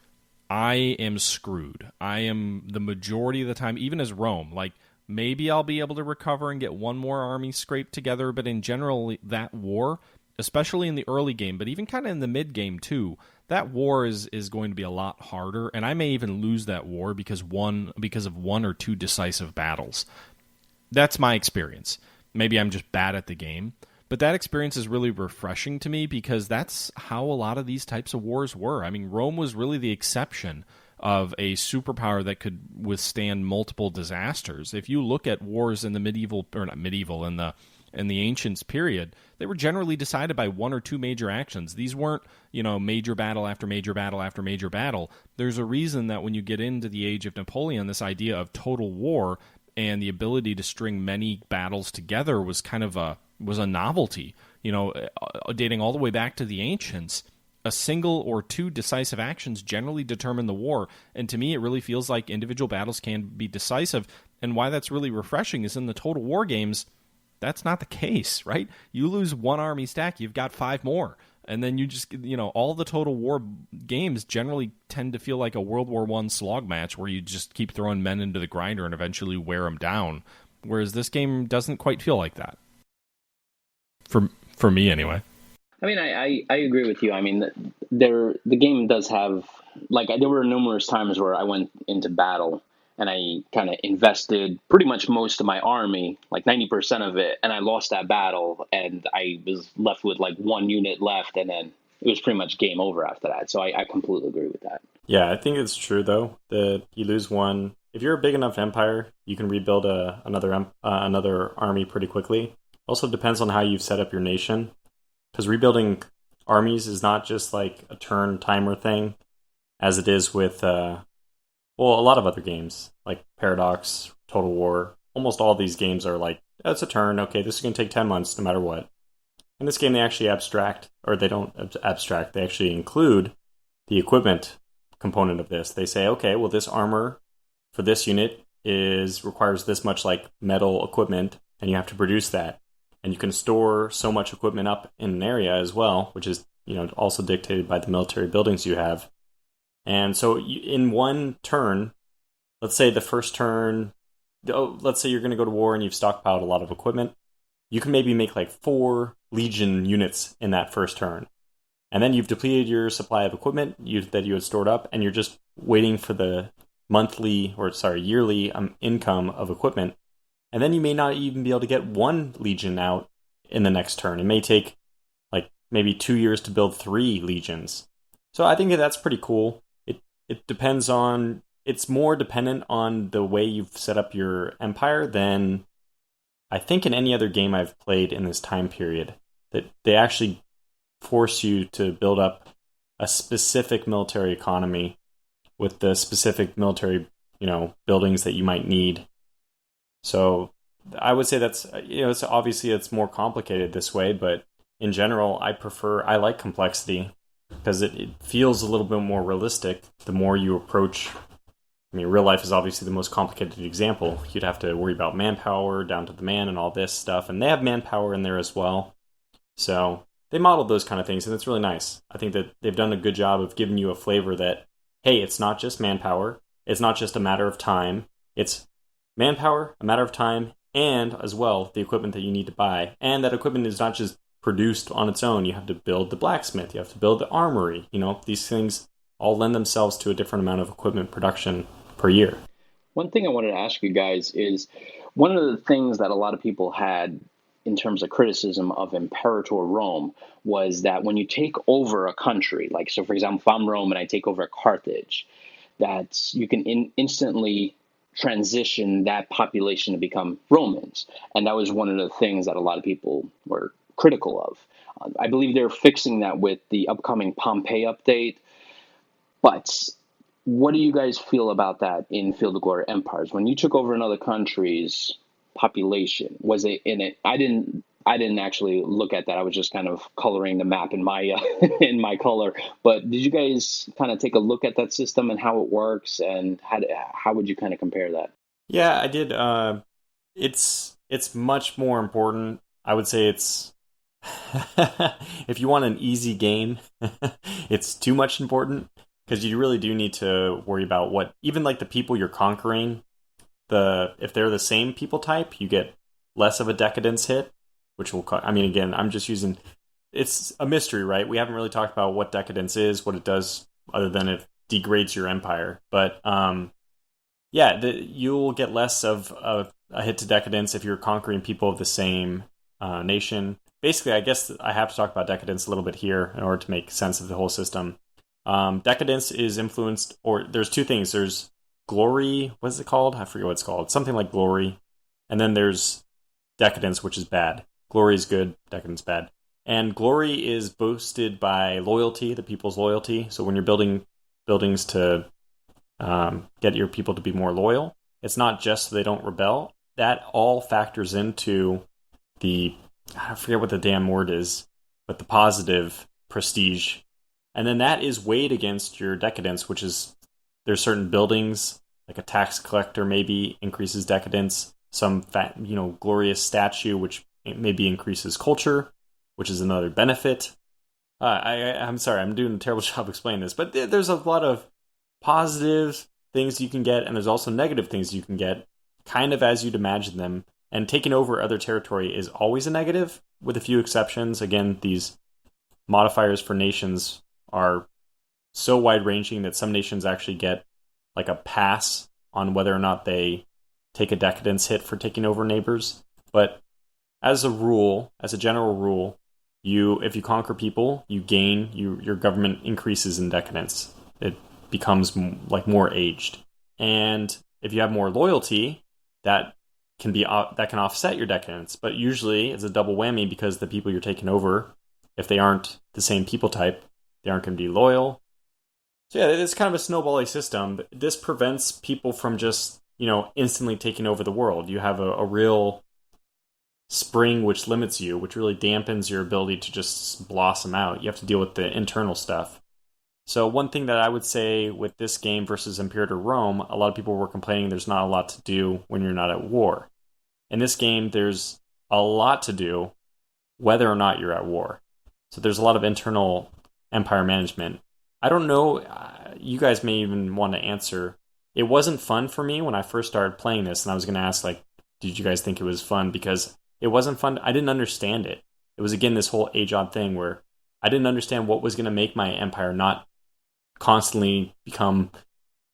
I am screwed. I am the majority of the time, even as Rome, like, maybe I'll be able to recover and get one more army scraped together, but in general, that war, especially in the early game, but even kind of in the mid game too, that war is going to be a lot harder, and I may even lose that war because of one or two decisive battles. That's my experience. Maybe I'm just bad at the game, But that experience is really refreshing to me because that's how a lot of these types of wars were. I mean, Rome was really the exception of a superpower that could withstand multiple disasters. If you look at wars in the in the ancients period, they were generally decided by one or two major actions. These weren't, major battle after major battle after major battle. There's a reason that when you get into the age of Napoleon, this idea of total war and the ability to string many battles together was kind of a novelty. Dating all the way back to the ancients, a single or two decisive actions generally determine the war. And to me, it really feels like individual battles can be decisive. And why that's really refreshing is in the Total War games, that's not the case, right? You lose one army stack, you've got 5 more. And then you just, all the Total War games generally tend to feel like a World War I slog match where you just keep throwing men into the grinder and eventually wear them down. Whereas this game doesn't quite feel like that. For me, anyway. I mean, I agree with you. I mean, the game does have, there were numerous times where I went into battle and I kind of invested pretty much most of my army, like 90% of it, and I lost that battle, and I was left with like 1 unit left, and then it was pretty much game over after that. So I completely agree with that. Yeah, I think it's true, though, that you lose one. If you're a big enough empire, you can rebuild another army pretty quickly. Also depends on how you've set up your nation, because rebuilding armies is not just like a turn timer thing, as it is with a lot of other games, like Paradox, Total War. Almost all these games are like, it's a turn, okay, this is going to take 10 months no matter what. In this game, they actually they don't abstract, they actually include the equipment component of this. They say, okay, well, this armor for this unit requires this much like metal equipment, and you have to produce that. And you can store so much equipment up in an area as well, which is also dictated by the military buildings you have. And so in one turn, let's say the first turn, let's say you're going to go to war and you've stockpiled a lot of equipment, you can maybe make like 4 Legion units in that first turn. And then you've depleted your supply of equipment that you had stored up, and you're just waiting for the yearly income of equipment. And then you may not even be able to get 1 Legion out in the next turn. It may take like maybe 2 years to build 3 Legions. So I think that's pretty cool. It depends on, it's more dependent on the way you've set up your empire than I think in any other game I've played in this time period. That they actually force you to build up a specific military economy with the specific military, buildings that you might need. So I would say that's, it's obviously it's more complicated this way, but in general, I like complexity because it feels a little bit more realistic the more you approach. I mean, real life is obviously the most complicated example. You'd have to worry about manpower down to the man and all this stuff, and they have manpower in there as well. So they modeled those kind of things, and it's really nice. I think that they've done a good job of giving you a flavor that, hey, it's not just manpower, it's not just a matter of time, it's manpower, a matter of time, and as well, the equipment that you need to buy. And that equipment is not just produced on its own. You have to build the blacksmith, you have to build the armory. These things all lend themselves to a different amount of equipment production per year. One thing I wanted to ask you guys is, one of the things that a lot of people had in terms of criticism of Imperator Rome was that when you take over a country, so for example, if I'm Rome and I take over Carthage, that you can instantly transition that population to become Romans. And that was one of the things that a lot of people were critical of. I believe they're fixing that with the upcoming Pompeii update. But what do you guys feel about that in Field of Glory Empires? When you took over another country's population, was it in it? I didn't actually look at that. I was just kind of coloring the map in my in my color. But did you guys kind of take a look at that system and how it works, and how would you kind of compare that? Yeah, I did. It's much more important. I would say it's if you want an easy game, it's too much important, because you really do need to worry about what, even like the people you're conquering, if they're the same people type, you get less of a decadence hit, which will, again, I'm just using, it's a mystery, right? We haven't really talked about what decadence is, what it does, other than it degrades your empire. But you'll get less of a hit to decadence if you're conquering people of the same nation. basically, I guess I have to talk about decadence a little bit here in order to make sense of the whole system. Decadence is influenced, or there's two things. There's glory. What is it called? I forget what it's called. Something like glory. And then there's decadence, which is bad. Glory is good. Decadence bad. And glory is boosted by loyalty, the people's loyalty. So when you're building buildings to get your people to be more loyal, it's not just so they don't rebel. That all factors into the, I forget what the damn word is, but the positive prestige. And then that is weighed against your decadence, which is there's certain buildings, like a tax collector maybe increases decadence, some glorious statue, which maybe increases culture, which is another benefit. I'm sorry, I'm doing a terrible job explaining this, but there's a lot of positive things you can get, and there's also negative things you can get, kind of as you'd imagine them. And taking over other territory is always a negative, with a few exceptions. Again, these modifiers for nations are so wide-ranging that some nations actually get like a pass on whether or not they take a decadence hit for taking over neighbors. But as a rule, as a general rule, if you conquer people, you gain, your government increases in decadence. It becomes like more aged. And if you have more loyalty, that can offset your decadence. But usually it's a double whammy, because the people you're taking over, if they aren't the same people type, they aren't going to be loyal. So yeah, it's kind of a snowbally system. But this prevents people from just, instantly taking over the world. You have a real spring which limits you, which really dampens your ability to just blossom out. You have to deal with the internal stuff. So one thing that I would say with this game versus Imperator Rome, a lot of people were complaining there's not a lot to do when you're not at war. In this game, there's a lot to do whether or not you're at war. So there's a lot of internal empire management. I don't know, you guys may even want to answer. It wasn't fun for me when I first started playing this, and I was going to ask, did you guys think it was fun? Because it wasn't fun. I didn't understand it. It was, again, this whole AGEOD thing where I didn't understand what was going to make my empire not constantly become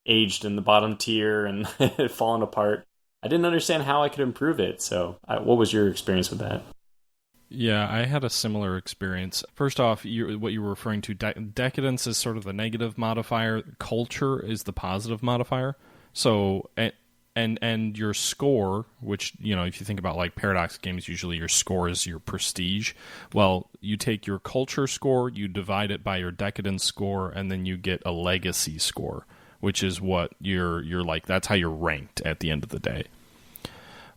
aged in the bottom tier and falling apart. I didn't understand how I could improve it. So what was your experience with that? Yeah, I had a similar experience. First off, what you were referring to, decadence is sort of the negative modifier. Culture is the positive modifier. So, and your score, which, if you think about like Paradox games, usually your score is your prestige. Well, you take your culture score, you divide it by your decadence score, and then you get a legacy score, which is what you're like, that's how you're ranked at the end of the day.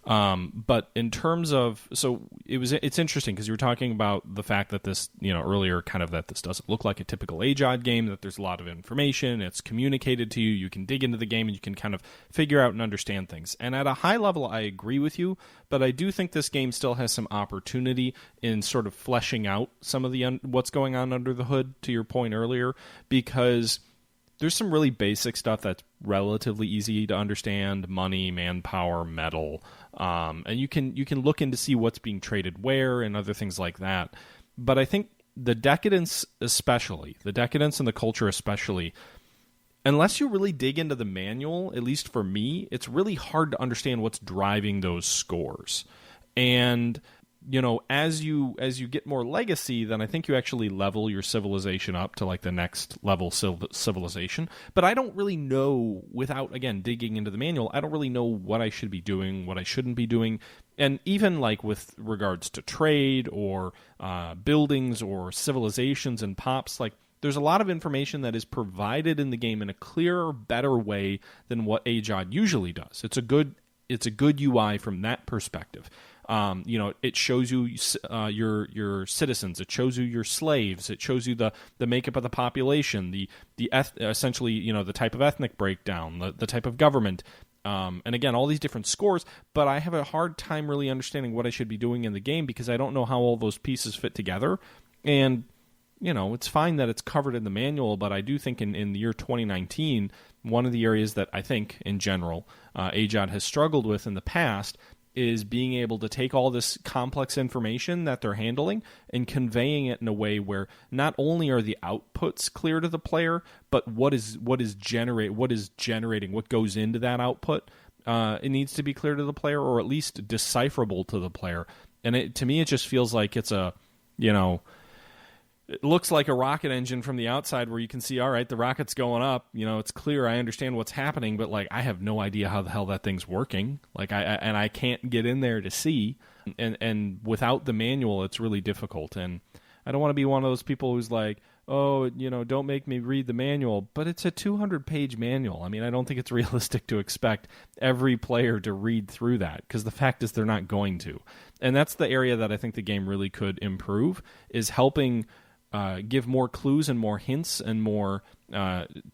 But in terms of, it's interesting because you were talking about the fact that this, earlier, kind of that this doesn't look like a typical AGEOD game, that there's a lot of information, it's communicated to you, you can dig into the game and you can kind of figure out and understand things. And at a high level, I agree with you, but I do think this game still has some opportunity in sort of fleshing out some of the what's going on under the hood, to your point earlier, because there's some really basic stuff that's relatively easy to understand: money, manpower, metal, and you can look in to see what's being traded where and other things like that. But I think the decadence and the culture especially, unless you really dig into the manual, at least for me, it's really hard to understand what's driving those scores. And as you get more legacy, then I think you actually level your civilization up to like the next level civilization. But I don't really know, without, again, digging into the manual, I don't really know what I should be doing, what I shouldn't be doing. And even like with regards to trade or buildings or civilizations and pops, like there's a lot of information that is provided in the game in a clearer, better way than what AGEOD usually does. It's a good UI from that perspective. It shows you your citizens. It shows you your slaves. It shows you the makeup of the population, essentially the type of ethnic breakdown, the type of government, and again all these different scores. But I have a hard time really understanding what I should be doing in the game because I don't know how all those pieces fit together. And it's fine that it's covered in the manual, but I do think in the year 2019, one of the areas that I think in general AGEOD has struggled with in the past is being able to take all this complex information that they're handling and conveying it in a way where not only are the outputs clear to the player, but what goes into that output it needs to be clear to the player, or at least decipherable to the player. And to me, it just feels like it's a, it looks like a rocket engine from the outside where you can see, all right, the rocket's going up. It's clear. I understand what's happening, but like I have no idea how the hell that thing's working. Like I can't get in there to see. And without the manual, it's really difficult. And I don't want to be one of those people who's like, oh, don't make me read the manual. But it's a 200-page manual. I mean, I don't think it's realistic to expect every player to read through that, because the fact is they're not going to. And that's the area that I think the game really could improve, is helping give more clues and more hints and more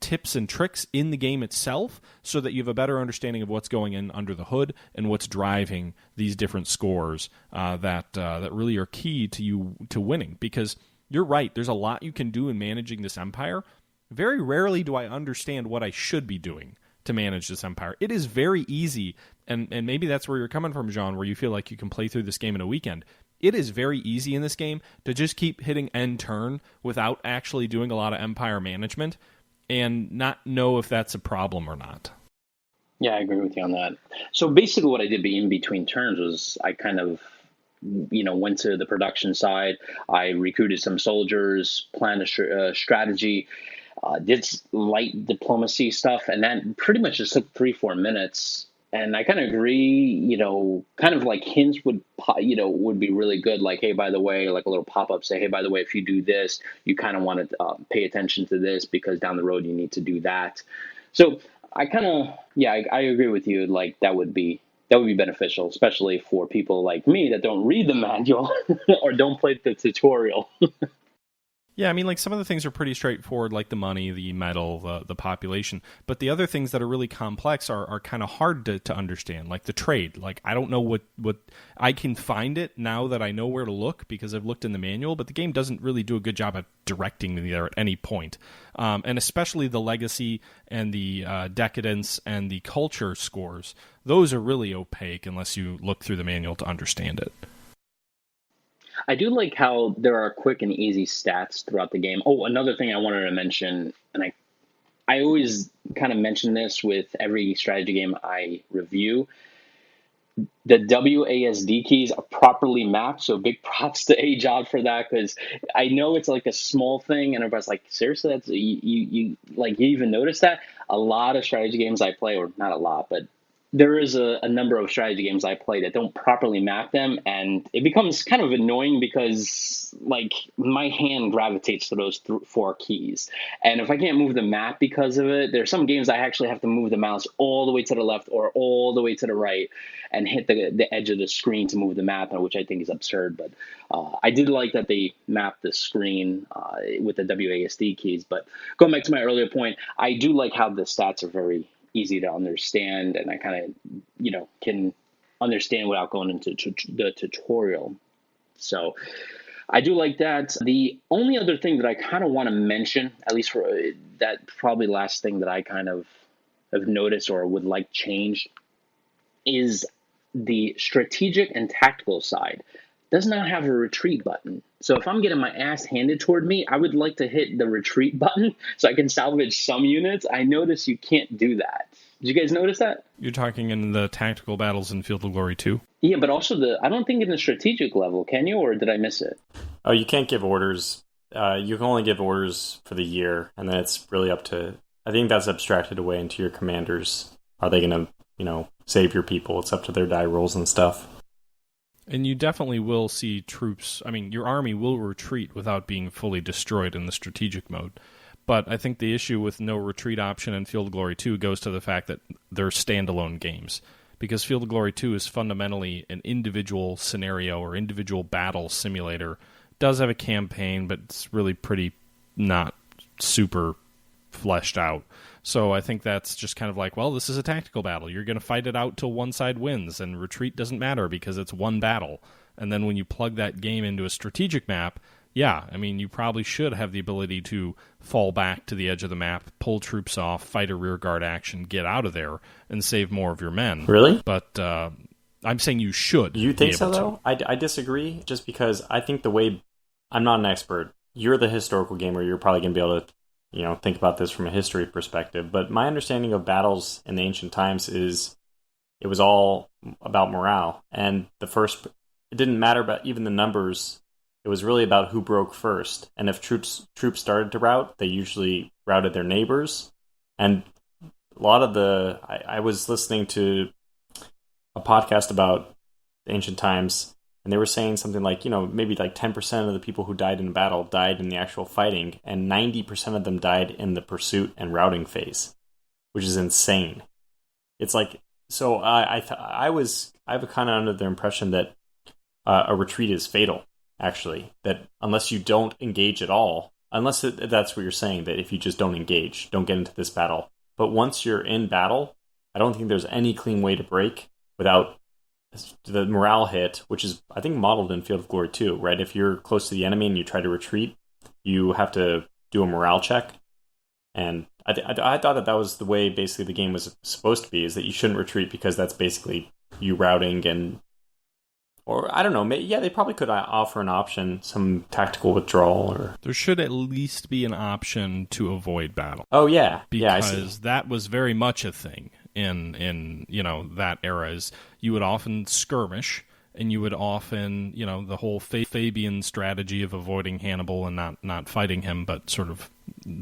tips and tricks in the game itself, so that you have a better understanding of what's going in under the hood and what's driving these different scores that really are key to winning. Because you're right, there's a lot you can do in managing this empire. Very rarely do I understand what I should be doing to manage this empire. It is very easy, and maybe that's where you're coming from, Jean, where you feel like you can play through this game in a weekend. It is very easy in this game to just keep hitting end turn without actually doing a lot of empire management and not know if that's a problem or not. Yeah, I agree with you on that. So basically what I did in between turns was I kind of, went to the production side. I recruited some soldiers, planned a strategy, did light diplomacy stuff, and that pretty much just took 3-4 minutes. And I kind of agree, kind of like hints would be really good. Like, hey, by the way, like a little pop-up say, hey, by the way, if you do this, you kind of want to pay attention to this because down the road you need to do that. So I kind of, I agree with you. Like that would be beneficial, especially for people like me that don't read the manual or don't play the tutorial. Yeah, I mean, like some of the things are pretty straightforward, like the money, the metal, the population. But the other things that are really complex are kind of hard to understand, like the trade. Like I don't know what I can find it now that I know where to look because I've looked in the manual, but the game doesn't really do a good job of directing me there at any point. And especially the legacy and the decadence and the culture scores, those are really opaque unless you look through the manual to understand it. I do like how there are quick and easy stats throughout the game. Oh, another thing I wanted to mention, and I always kind of mention this with every strategy game I review, the WASD keys are properly mapped, so big props to AGEOD for that, because I know it's like a small thing, and everybody's like, seriously, that's you even notice that? A lot of strategy games I play, or not a lot, but there is a number of strategy games I play that don't properly map them, and it becomes kind of annoying because like my hand gravitates to those 4 keys, and if I can't move the map because of it, there's some games I actually have to move the mouse all the way to the left or all the way to the right and hit the edge of the screen to move the map, which I think is absurd. But I did like that they mapped the screen with the WASD keys. But going back to my earlier point, I do like how the stats are very easy to understand, and I kind of, can understand without going into the tutorial. So I do like that. The only other thing that I kind of want to mention, at least for that probably last thing that I kind of have noticed or would like changed, is the strategic and tactical side does not have a retreat button. So if I'm getting my ass handed toward me, I would like to hit the retreat button so I can salvage some units. I notice you can't do that. Did you guys notice that? You're talking in the tactical battles in Field of Glory 2? Yeah, but also I don't think in the strategic level, can you, or did I miss it? Oh, you can't give orders. You can only give orders for the year, and then it's really up to, I think that's abstracted away into your commanders. Are they going to, save your people? It's up to their die rolls and stuff. And you definitely will see troops, your army will retreat without being fully destroyed in the strategic mode. But I think the issue with no retreat option in Field of Glory 2 goes to the fact that they're standalone games. Because Field of Glory 2 is fundamentally an individual scenario or individual battle simulator. It does have a campaign, but it's really pretty not super fleshed out. So I think that's just kind of like, well, this is a tactical battle. You're going to fight it out till one side wins, and retreat doesn't matter because it's one battle. And then when you plug that game into a strategic map, you probably should have the ability to fall back to the edge of the map, pull troops off, fight a rearguard action, get out of there, and save more of your men. Really? But I'm saying you should. You think so, though? I disagree, just because I think the way... I'm not an expert. You're the historical gamer. You're probably going to be able to think about this from a history perspective. But my understanding of battles in the ancient times is it was all about morale. And it didn't matter about even the numbers. It was really about who broke first. And if troops started to rout, they usually routed their neighbors. And a lot of I was listening to a podcast about ancient times, and they were saying something like, maybe like 10% of the people who died in battle died in the actual fighting, and 90% of them died in the pursuit and routing phase, which is insane. It's like, so I was kind of under the impression that a retreat is fatal, actually, that unless you don't engage at all, unless that's what you're saying, that if you just don't engage, don't get into this battle. But once you're in battle, I don't think there's any clean way to break without the morale hit, which is, I think, modeled in Field of Glory too, right? If you're close to the enemy and you try to retreat, you have to do a morale check. And I thought that was the way basically the game was supposed to be, is that you shouldn't retreat because that's basically you routing or I don't know, yeah, they probably could offer an option, some tactical withdrawal, or there should at least be an option to avoid battle. Oh yeah, because that was very much a thing in that era. Is you would often skirmish, and you would often the whole Fabian strategy of avoiding Hannibal and not fighting him, but sort of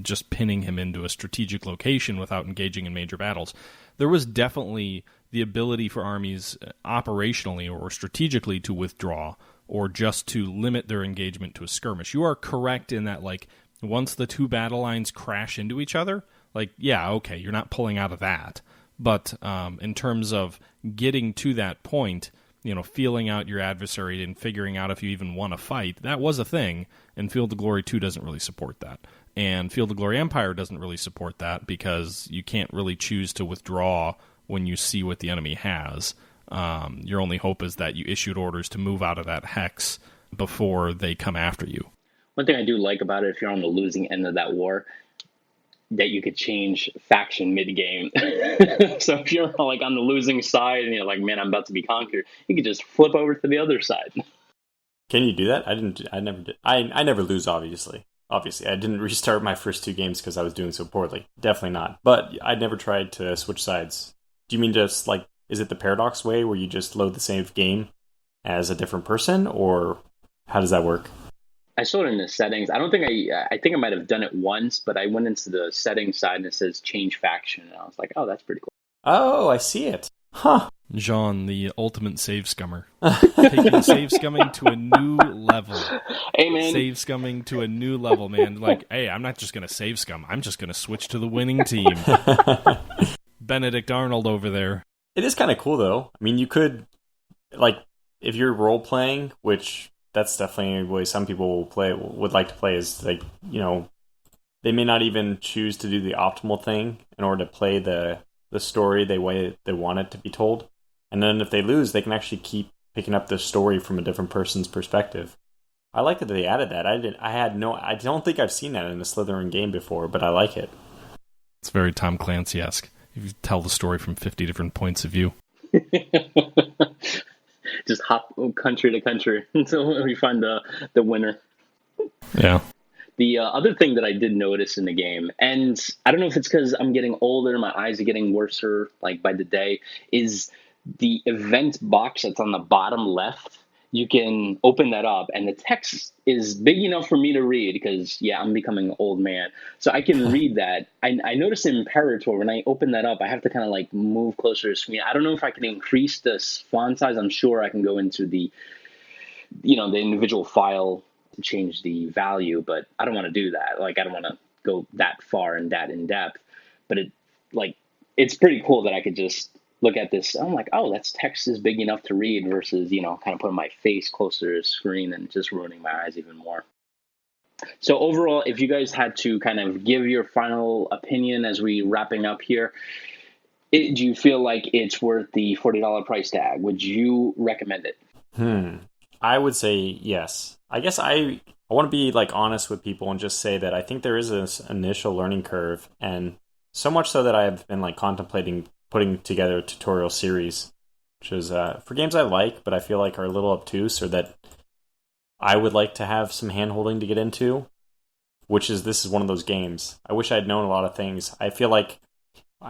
just pinning him into a strategic location without engaging in major battles. There was definitely the ability for armies operationally or strategically to withdraw or just to limit their engagement to a skirmish. You are correct in that, like, once the two battle lines crash into each other, like, yeah, okay, you're not pulling out of that. But in terms of getting to that point, feeling out your adversary and figuring out if you even want to fight, that was a thing, and Field of Glory 2 doesn't really support that. And Field of Glory Empire doesn't really support that because you can't really choose to withdraw when you see what the enemy has. Your only hope is that you issued orders to move out of that hex before they come after you. One thing I do like about it, if you're on the losing end of that war, that you could change faction mid-game. So if you're like on the losing side and you're like, man, I'm about to be conquered, you could just flip over to the other side. Can you do that? I never did. I never lose, obviously. Obviously, I didn't restart my first two games because I was doing so poorly. Definitely not. But I never tried to switch sides. Do you mean just like, is it the Paradox way where you just load the same game as a different person, or how does that work? I saw it in the settings. I think I might have done it once, but I went into the settings side and it says change faction, and I was like, oh, that's pretty cool. Oh, I see it. Huh. Jean, the ultimate save scummer. Taking save scumming to a new level. Hey, man. Save scumming to a new level, man. Like, hey, I'm not just going to save scum. I'm just going to switch to the winning team. Benedict Arnold over there. It is kind of cool, though. I mean, you could, like, if you're role-playing, which that's definitely a way some people would like to play, is, like, they may not even choose to do the optimal thing in order to play the story the way they want it to be told. And then if they lose, they can actually keep picking up the story from a different person's perspective. I like that they added that. I don't think I've seen that in a Slitherine game before, but I like it. It's very Tom Clancy-esque. You tell the story from 50 different points of view. Just hop country to country until we find the winner. Yeah. The other thing that I did notice in the game, and I don't know if it's because I'm getting older, my eyes are getting worse like by the day, is the event box that's on the bottom left. You can open that up, and the text is big enough for me to read because, yeah, I'm becoming an old man. So I can read that. I noticed in Imperator, when I open that up, I have to kind of like move closer to the screen. I don't know if I can increase the font size. I'm sure I can go into the individual file to change the value, but I don't want to do that. Like, I don't want to go that far and that in depth. But it's pretty cool that I could just look at this. I'm like, oh, that's text is big enough to read versus, kind of putting my face closer to the screen and just ruining my eyes even more. So overall, if you guys had to kind of give your final opinion as we wrapping up here, do you feel like it's worth the $40 price tag? Would you recommend it? I would say yes. I guess I want to be like honest with people and just say that I think there is this initial learning curve, and so much so that I've been like contemplating putting together a tutorial series, which is for games I like, but I feel like are a little obtuse, or that I would like to have some hand-holding to get into, this is one of those games. I wish I'd known a lot of things. I feel like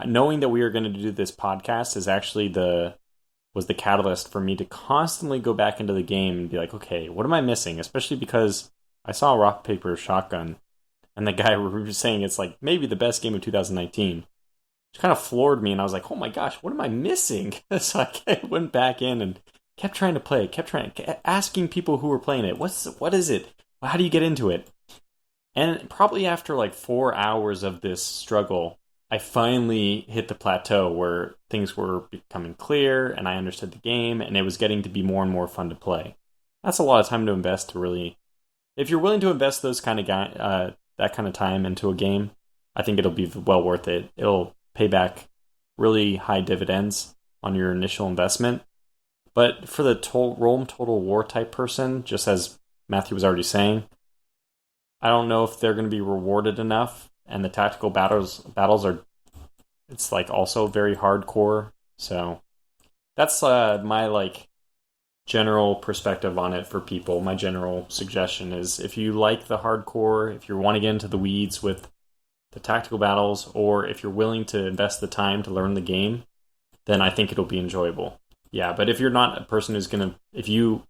knowing that we were going to do this podcast is actually was the catalyst for me to constantly go back into the game and be like, okay, what am I missing? Especially because I saw Rock Paper Shotgun, and the guy was saying it's like maybe the best game of 2019. Which kind of floored me, and I was like, oh my gosh, what am I missing? So I went back in and kept trying to play it, asking people who were playing it, what is it? How do you get into it? And probably after like 4 hours of this struggle, I finally hit the plateau where things were becoming clear and I understood the game and it was getting to be more and more fun to play. That's a lot of time to invest to really... If you're willing to invest that kind of time into a game, I think it'll be well worth it. It'll pay back really high dividends on your initial investment. But for the Rome Total War type person, just as Matthew was already saying, I don't know if they're going to be rewarded enough. And the tactical battles are, it's like also very hardcore. So that's my like general perspective on it for people. My general suggestion is if you like the hardcore, if you want to get into the weeds with the tactical battles, or if you're willing to invest the time to learn the game, then I think it'll be enjoyable. Yeah, but if you're not a person who's going to, if you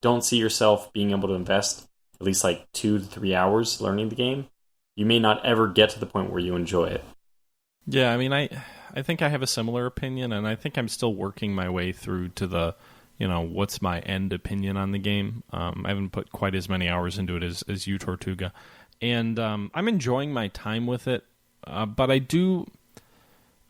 don't see yourself being able to invest at least like 2 to 3 hours learning the game, you may not ever get to the point where you enjoy it. Yeah, I mean, I think I have a similar opinion, and I think I'm still working my way through to the, what's my end opinion on the game. I haven't put quite as many hours into it as you, Tortuga. And I'm enjoying my time with it, but I do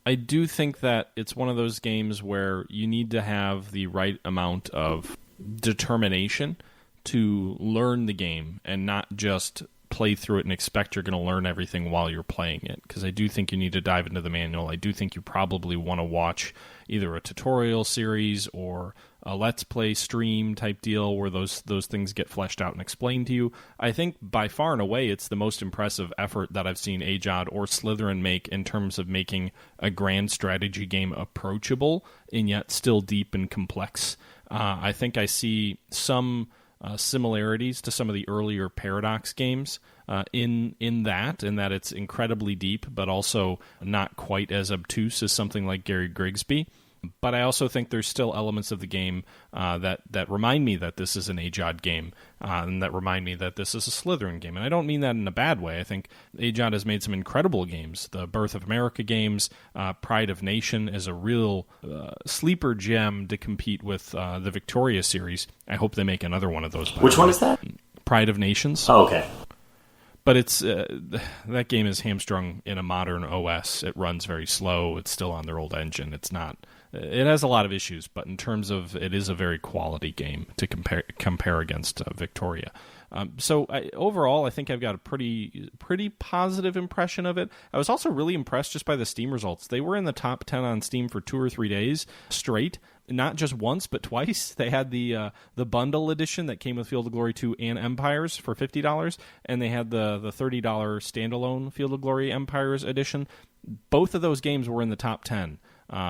think that it's one of those games where you need to have the right amount of determination to learn the game and not just play through it and expect you're going to learn everything while you're playing it. Because I do think you need to dive into the manual. I do think you probably want to watch either a tutorial series or a Let's Play stream type deal where those things get fleshed out and explained to you. I think by far and away it's the most impressive effort that I've seen AGEOD or Slitherine make in terms of making a grand strategy game approachable and yet still deep and complex. I think I see some similarities to some of the earlier Paradox games in that it's incredibly deep, but also not quite as obtuse as something like Gary Grigsby. But I also think there's still elements of the game that remind me that this is an AGEOD game, and that remind me that this is a Slitherine game. And I don't mean that in a bad way. I think AGEOD has made some incredible games. The Birth of America games, Pride of Nation is a real sleeper gem to compete with the Victoria series. I hope they make another one of those. Which one is that? Pride of Nations. Oh, okay. But it's that game is hamstrung in a modern OS. It runs very slow. It's still on their old engine. It's not. It has a lot of issues, but in terms of it is a very quality game to compare against Victoria. So overall, I think I've got a pretty positive impression of it. I was also really impressed just by the Steam results. They were in the top 10 on Steam for 2 or 3 days straight. Not just once, but twice. They had the bundle edition that came with Field of Glory 2 and Empires for $50, and they had the $30 standalone Field of Glory Empires edition. Both of those games were in the top 10,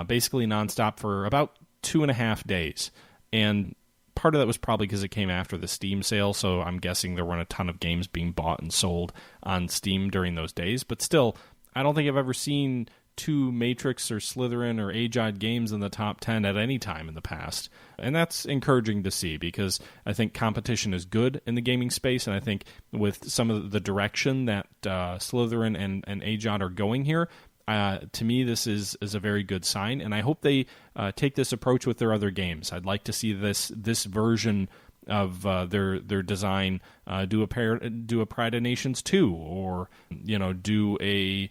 basically nonstop for about 2.5 days. And part of that was probably because it came after the Steam sale, so I'm guessing there weren't a ton of games being bought and sold on Steam during those days. But still, I don't think I've ever seen 2 Matrix or Slitherine or AGEOD games in the top 10 at any time in the past. And that's encouraging to see because I think competition is good in the gaming space, and I think with some of the direction that Slitherine and AGEOD are going here, to me this is a very good sign, and I hope they take this approach with their other games. I'd like to see this version of their design do a Pride of Nations 2, or do a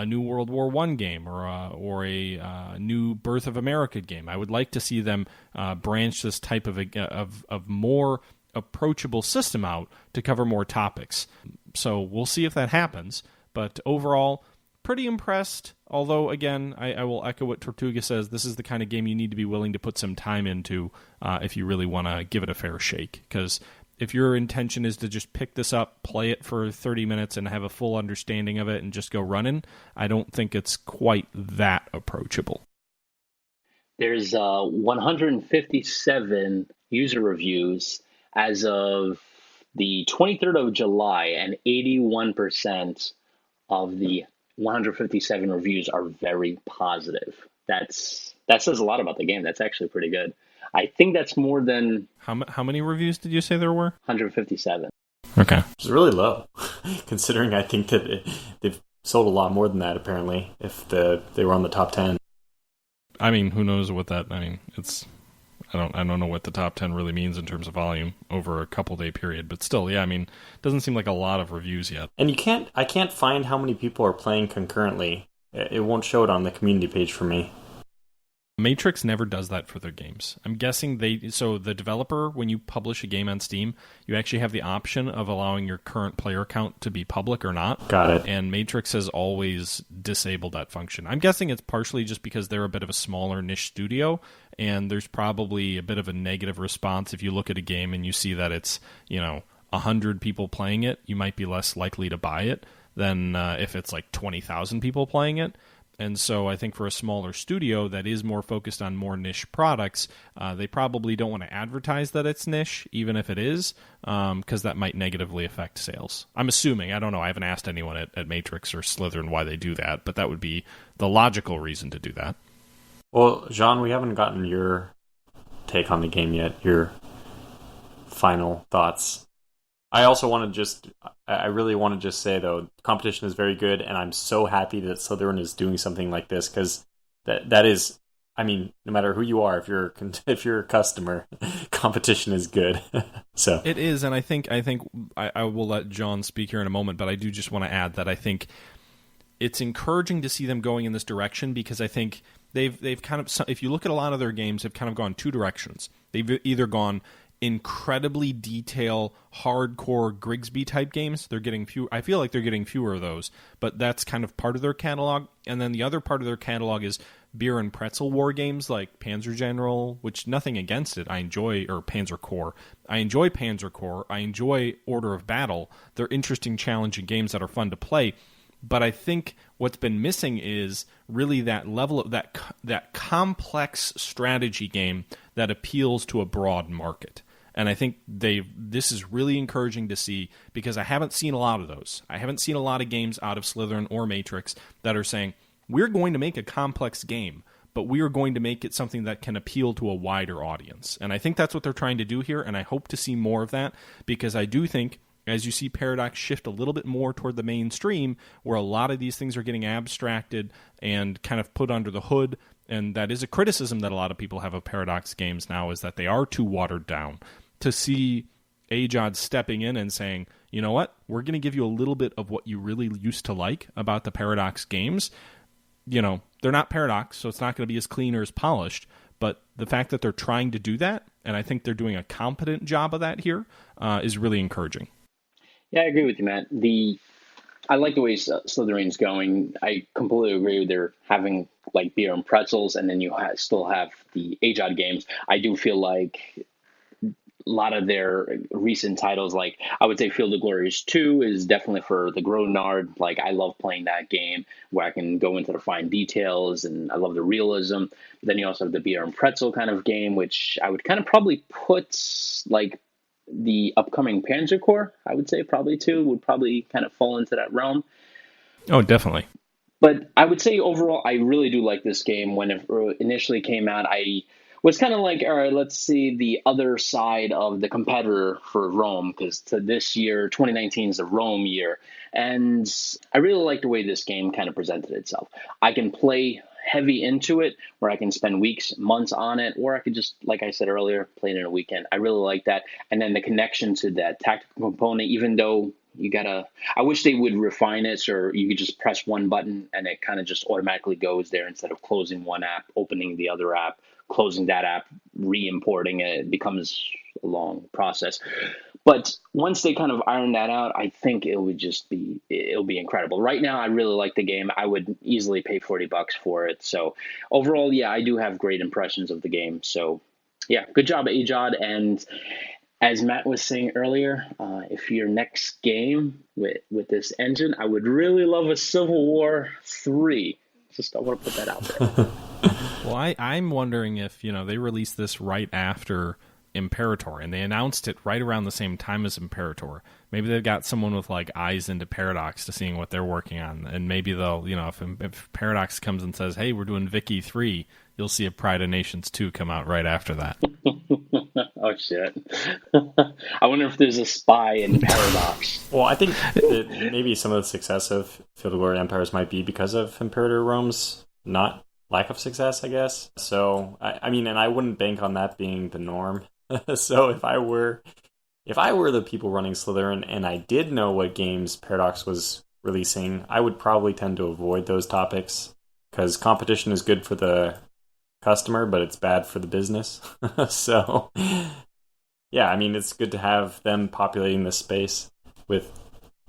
new World War I game or a new Birth of America game. I would like to see them branch this type of more approachable system out to cover more topics. So we'll see if that happens. But overall, pretty impressed. Although, again, I will echo what Tortuga says. This is the kind of game you need to be willing to put some time into if you really want to give it a fair shake. Because if your intention is to just pick this up, play it for 30 minutes, and have a full understanding of it and just go running, I don't think it's quite that approachable. There's 157 user reviews as of the 23rd of July, and 81% of the 157 reviews are very positive. That says a lot about the game. That's actually pretty good. I think that's more than How many reviews did you say there were? 157. Okay. Which is really low, considering I think that they've sold a lot more than that, apparently, if they were on the top 10. I mean, who knows what that... I mean, I don't know what the top 10 really means in terms of volume over a couple-day period, but still, yeah, I mean, it doesn't seem like a lot of reviews yet. And I can't find how many people are playing concurrently. It won't show it on the community page for me. Matrix never does that for their games. I'm guessing so the developer, when you publish a game on Steam, you actually have the option of allowing your current player count to be public or not. Got it. And Matrix has always disabled that function. I'm guessing it's partially just because they're a bit of a smaller niche studio, and there's probably a bit of a negative response if you look at a game and you see that it's, 100 people playing it, you might be less likely to buy it than if it's like 20,000 people playing it. And so I think for a smaller studio that is more focused on more niche products, they probably don't want to advertise that it's niche, even if it is, because that might negatively affect sales. I'm assuming. I don't know. I haven't asked anyone at Matrix or Slitherine why they do that, but that would be the logical reason to do that. Well, Jean, we haven't gotten your take on the game yet, your final thoughts. I also want to I really want to just say, though, competition is very good, and I'm so happy that Slitherine is doing something like this, because that is, I mean, no matter who you are, if you're a customer, competition is good. So it is, and I think I will let John speak here in a moment, but I do just want to add that I think it's encouraging to see them going in this direction, because I think they've kind of, if you look at a lot of their games, they've kind of gone two directions. They've either gone incredibly detail, hardcore Grigsby type games. They're getting few. I feel like they're getting fewer of those, but that's kind of part of their catalog. And then the other part of their catalog is beer and pretzel war games like Panzer General, which nothing against it. I enjoy, or Panzer Corps. I enjoy Panzer Corps. I enjoy Order of Battle. They're interesting, challenging games that are fun to play. But I think what's been missing is really that level of that complex strategy game that appeals to a broad market. And I think this is really encouraging to see, because I haven't seen a lot of those. I haven't seen a lot of games out of Slitherine or Matrix that are saying, we're going to make a complex game, but we are going to make it something that can appeal to a wider audience. And I think that's what they're trying to do here, and I hope to see more of that, because I do think, as you see Paradox shift a little bit more toward the mainstream, where a lot of these things are getting abstracted and kind of put under the hood, and that is a criticism that a lot of people have of Paradox games now, is that they are too watered down. To see AGEOD stepping in and saying, you know what, we're going to give you a little bit of what you really used to like about the Paradox games. They're not Paradox, so it's not going to be as clean or as polished, but the fact that they're trying to do that, and I think they're doing a competent job of that here, is really encouraging. Yeah, I agree with you, Matt. I like the way Slytherine's going. I completely agree with their having like beer and pretzels, and then you still have the AGEOD games. I do feel like a lot of their recent titles, like I would say Field of Glories 2 is definitely for the grognard. Like I love playing that game where I can go into the fine details, and I love the realism. But then you also have the beer and pretzel kind of game, which I would kind of probably put like the upcoming Panzer Corps, I would say probably too, would probably kind of fall into that realm. Oh, definitely. But I would say overall, I really do like this game. When it initially came out, I was kind of like, all right, let's see the other side of the competitor for Rome, because this year, 2019 is the Rome year. And I really like the way this game kind of presented itself. I can play heavy into it, where I can spend weeks, months on it, or I could just, like I said earlier, play it in a weekend. I really like that. And then the connection to that tactical component, even though I wish they would refine it, so you could just press one button and it kind of just automatically goes there, instead of closing one app, opening the other app, closing that app, re-importing it. It becomes a long process. But once they kind of iron that out, I think it'll be incredible. Right now, I really like the game. I would easily pay $40 for it. So overall, yeah, I do have great impressions of the game. So yeah, good job, AGEOD. And as Matt was saying earlier, if your next game with this engine, I would really love a Civil War 3. Just I want to put that out there. Well, I'm wondering if they release this right after Imperator, and they announced it right around the same time as Imperator. Maybe they've got someone with like eyes into Paradox to seeing what they're working on, and maybe they'll, if Paradox comes and says, "Hey, we're doing Vicky 3," you'll see a Pride of Nations 2 come out right after that. Oh shit! I wonder if there's a spy in Paradox. Well, I think that maybe some of the success of Field of Glory Empires might be because of Imperator Rome's not lack of success, I guess. So, I mean, and I wouldn't bank on that being the norm. So if I were the people running Slitherine and I did know what games Paradox was releasing, I would probably tend to avoid those topics because competition is good for the customer, but it's bad for the business. So, yeah, I mean, it's good to have them populating this space with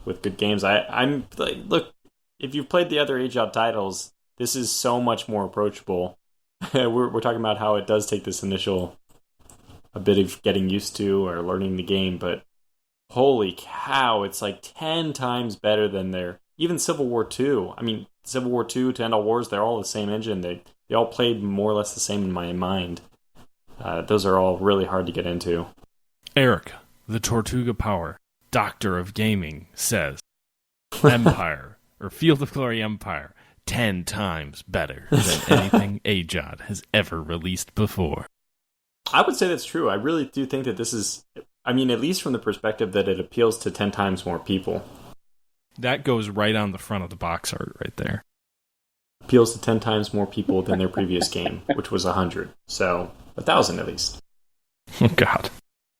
good games. I'm like, look, if you've played the other AGEOD titles, this is so much more approachable. We're talking about how it does take this initial a bit of getting used to or learning the game, but holy cow, it's like 10 times better than even Civil War II. I mean, Civil War II to End All Wars, they're all the same engine. They all played more or less the same in my mind. Those are all really hard to get into. Eric, the TortugaPower, Doctor of Gaming, says Empire, or Field of Glory Empire, 10 times better than anything AGEOD has ever released before. I would say that's true. I really do think that this is, I mean, at least from the perspective that it appeals to 10 times more people. That goes right on the front of the box art right there. Appeals to 10 times more people than their previous game, which was 100. So, 1,000 at least. Oh, God.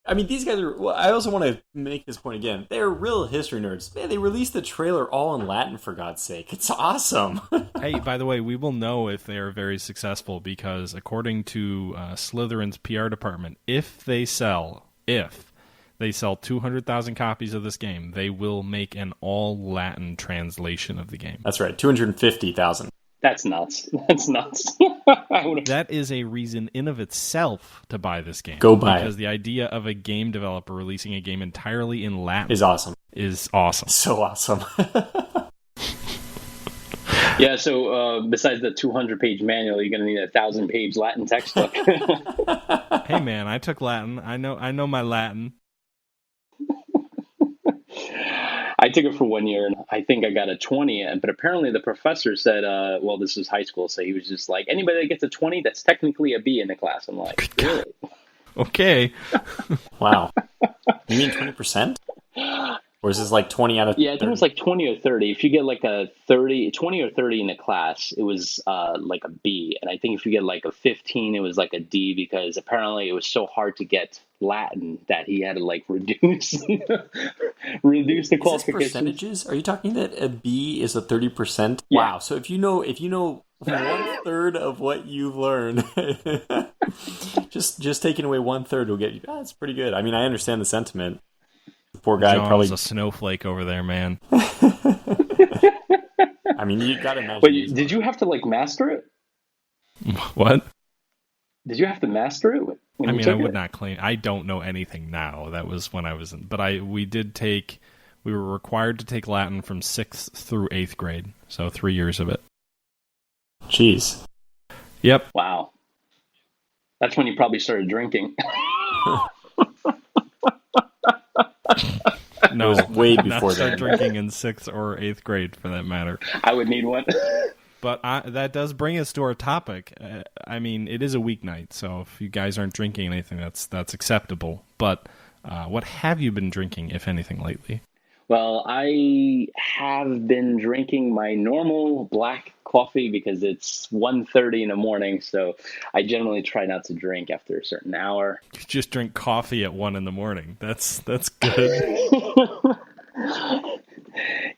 I mean, these guys are... Well, I also want to make this point again. They're real history nerds. Man, they released the trailer all in Latin, for God's sake. It's awesome. Hey, by the way, we will know if they are very successful because according to Slytherin's PR department, if they sell 200,000 copies of this game, they will make an all-Latin translation of the game. That's right, 250,000. That's nuts. That is a reason in of itself to buy this game. Go buy it. Because the idea of a game developer releasing a game entirely in Latin is awesome. So awesome. Yeah, so besides the 200-page manual, you're going to need a 1,000-page Latin textbook. Hey, man, I took Latin. I know my Latin. I took it for 1 year, and I think I got a 20. But apparently the professor said, well, this was high school, so he was just like, anybody that gets a 20, that's technically a B in the class. I'm like, really? Okay. Wow. You mean 20%? Or is this like 20 out of 30? Yeah, I think it was like 20 or 30. If you get like a 20 or 30 in a class, it was like a B. And I think if you get like a 15, it was like a D, because apparently it was so hard to get Latin that he had to like reduce the qualifications. Percentages? Are you talking that a B is a 30%? Yeah. Wow. So if you know 1/3 of what you've learned, just taking away 1/3 will get you. That's pretty good. I mean, I understand the sentiment. The poor guy John's probably a snowflake over there, man. I mean, you got to imagine. Wait, did you have to like master it? What? Did you have to master it? I mean, I would not claim. I don't know anything now. That was when I was in. But we were required to take Latin from 6th through 8th grade. So 3 years of it. Jeez. Yep. Wow. That's when you probably started drinking. No, it was way before that. that. Drinking in 6th or 8th grade, for that matter. I would need one. But that does bring us to our topic. I mean, it is a weeknight, so if you guys aren't drinking anything, that's acceptable. But what have you been drinking, if anything, lately? Well, I have been drinking my normal black coffee because it's 1:30 in the morning, so I generally try not to drink after a certain hour. You just drink coffee at 1 in the morning. That's good.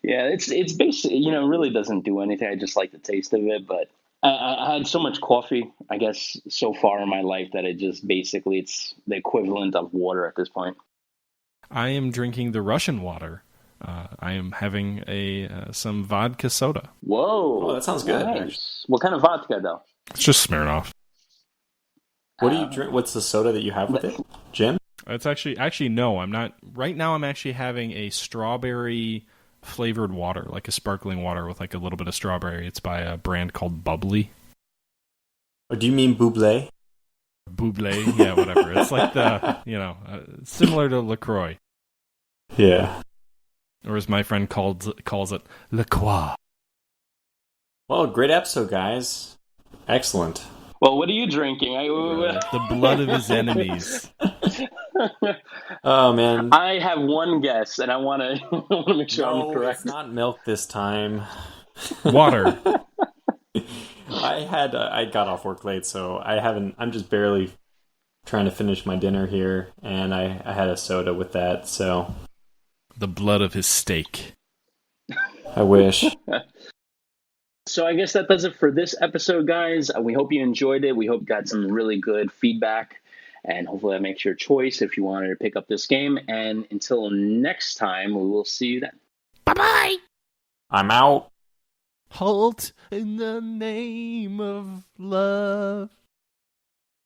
Yeah, it's basically, it really doesn't do anything. I just like the taste of it, but I had so much coffee, I guess, so far in my life that it just basically, it's the equivalent of water at this point. I am drinking the Russian water. I am having some vodka soda. Whoa. Oh, that sounds good. Nice. What kind of vodka, though? It's just Smirnoff. What do you drink? What's the soda that you have with it? Gin? It's actually no, I'm not. Right now I'm actually having a strawberry flavored water, like a sparkling water with like a little bit of strawberry. It's by a brand called Bubbly. Or do you mean Bublé? Buble, yeah, whatever. It's like similar to LaCroix. Yeah. Or as my friend calls it, La Croix. Well, great episode, guys. Excellent. Well, what are you drinking? The blood of his enemies. Oh, man. I have one guess, and I want to make sure I'm correct. It's not milk this time. Water. I got off work late, so I'm just barely trying to finish my dinner here, and I had a soda with that, so. The blood of his steak. I wish. So I guess that does it for this episode, guys. We hope you enjoyed it. We hope you got some really good feedback, and hopefully that makes your choice if you wanted to pick up this game. And until next time, we will see you then. Bye-bye! I'm out. Halt in the name of love.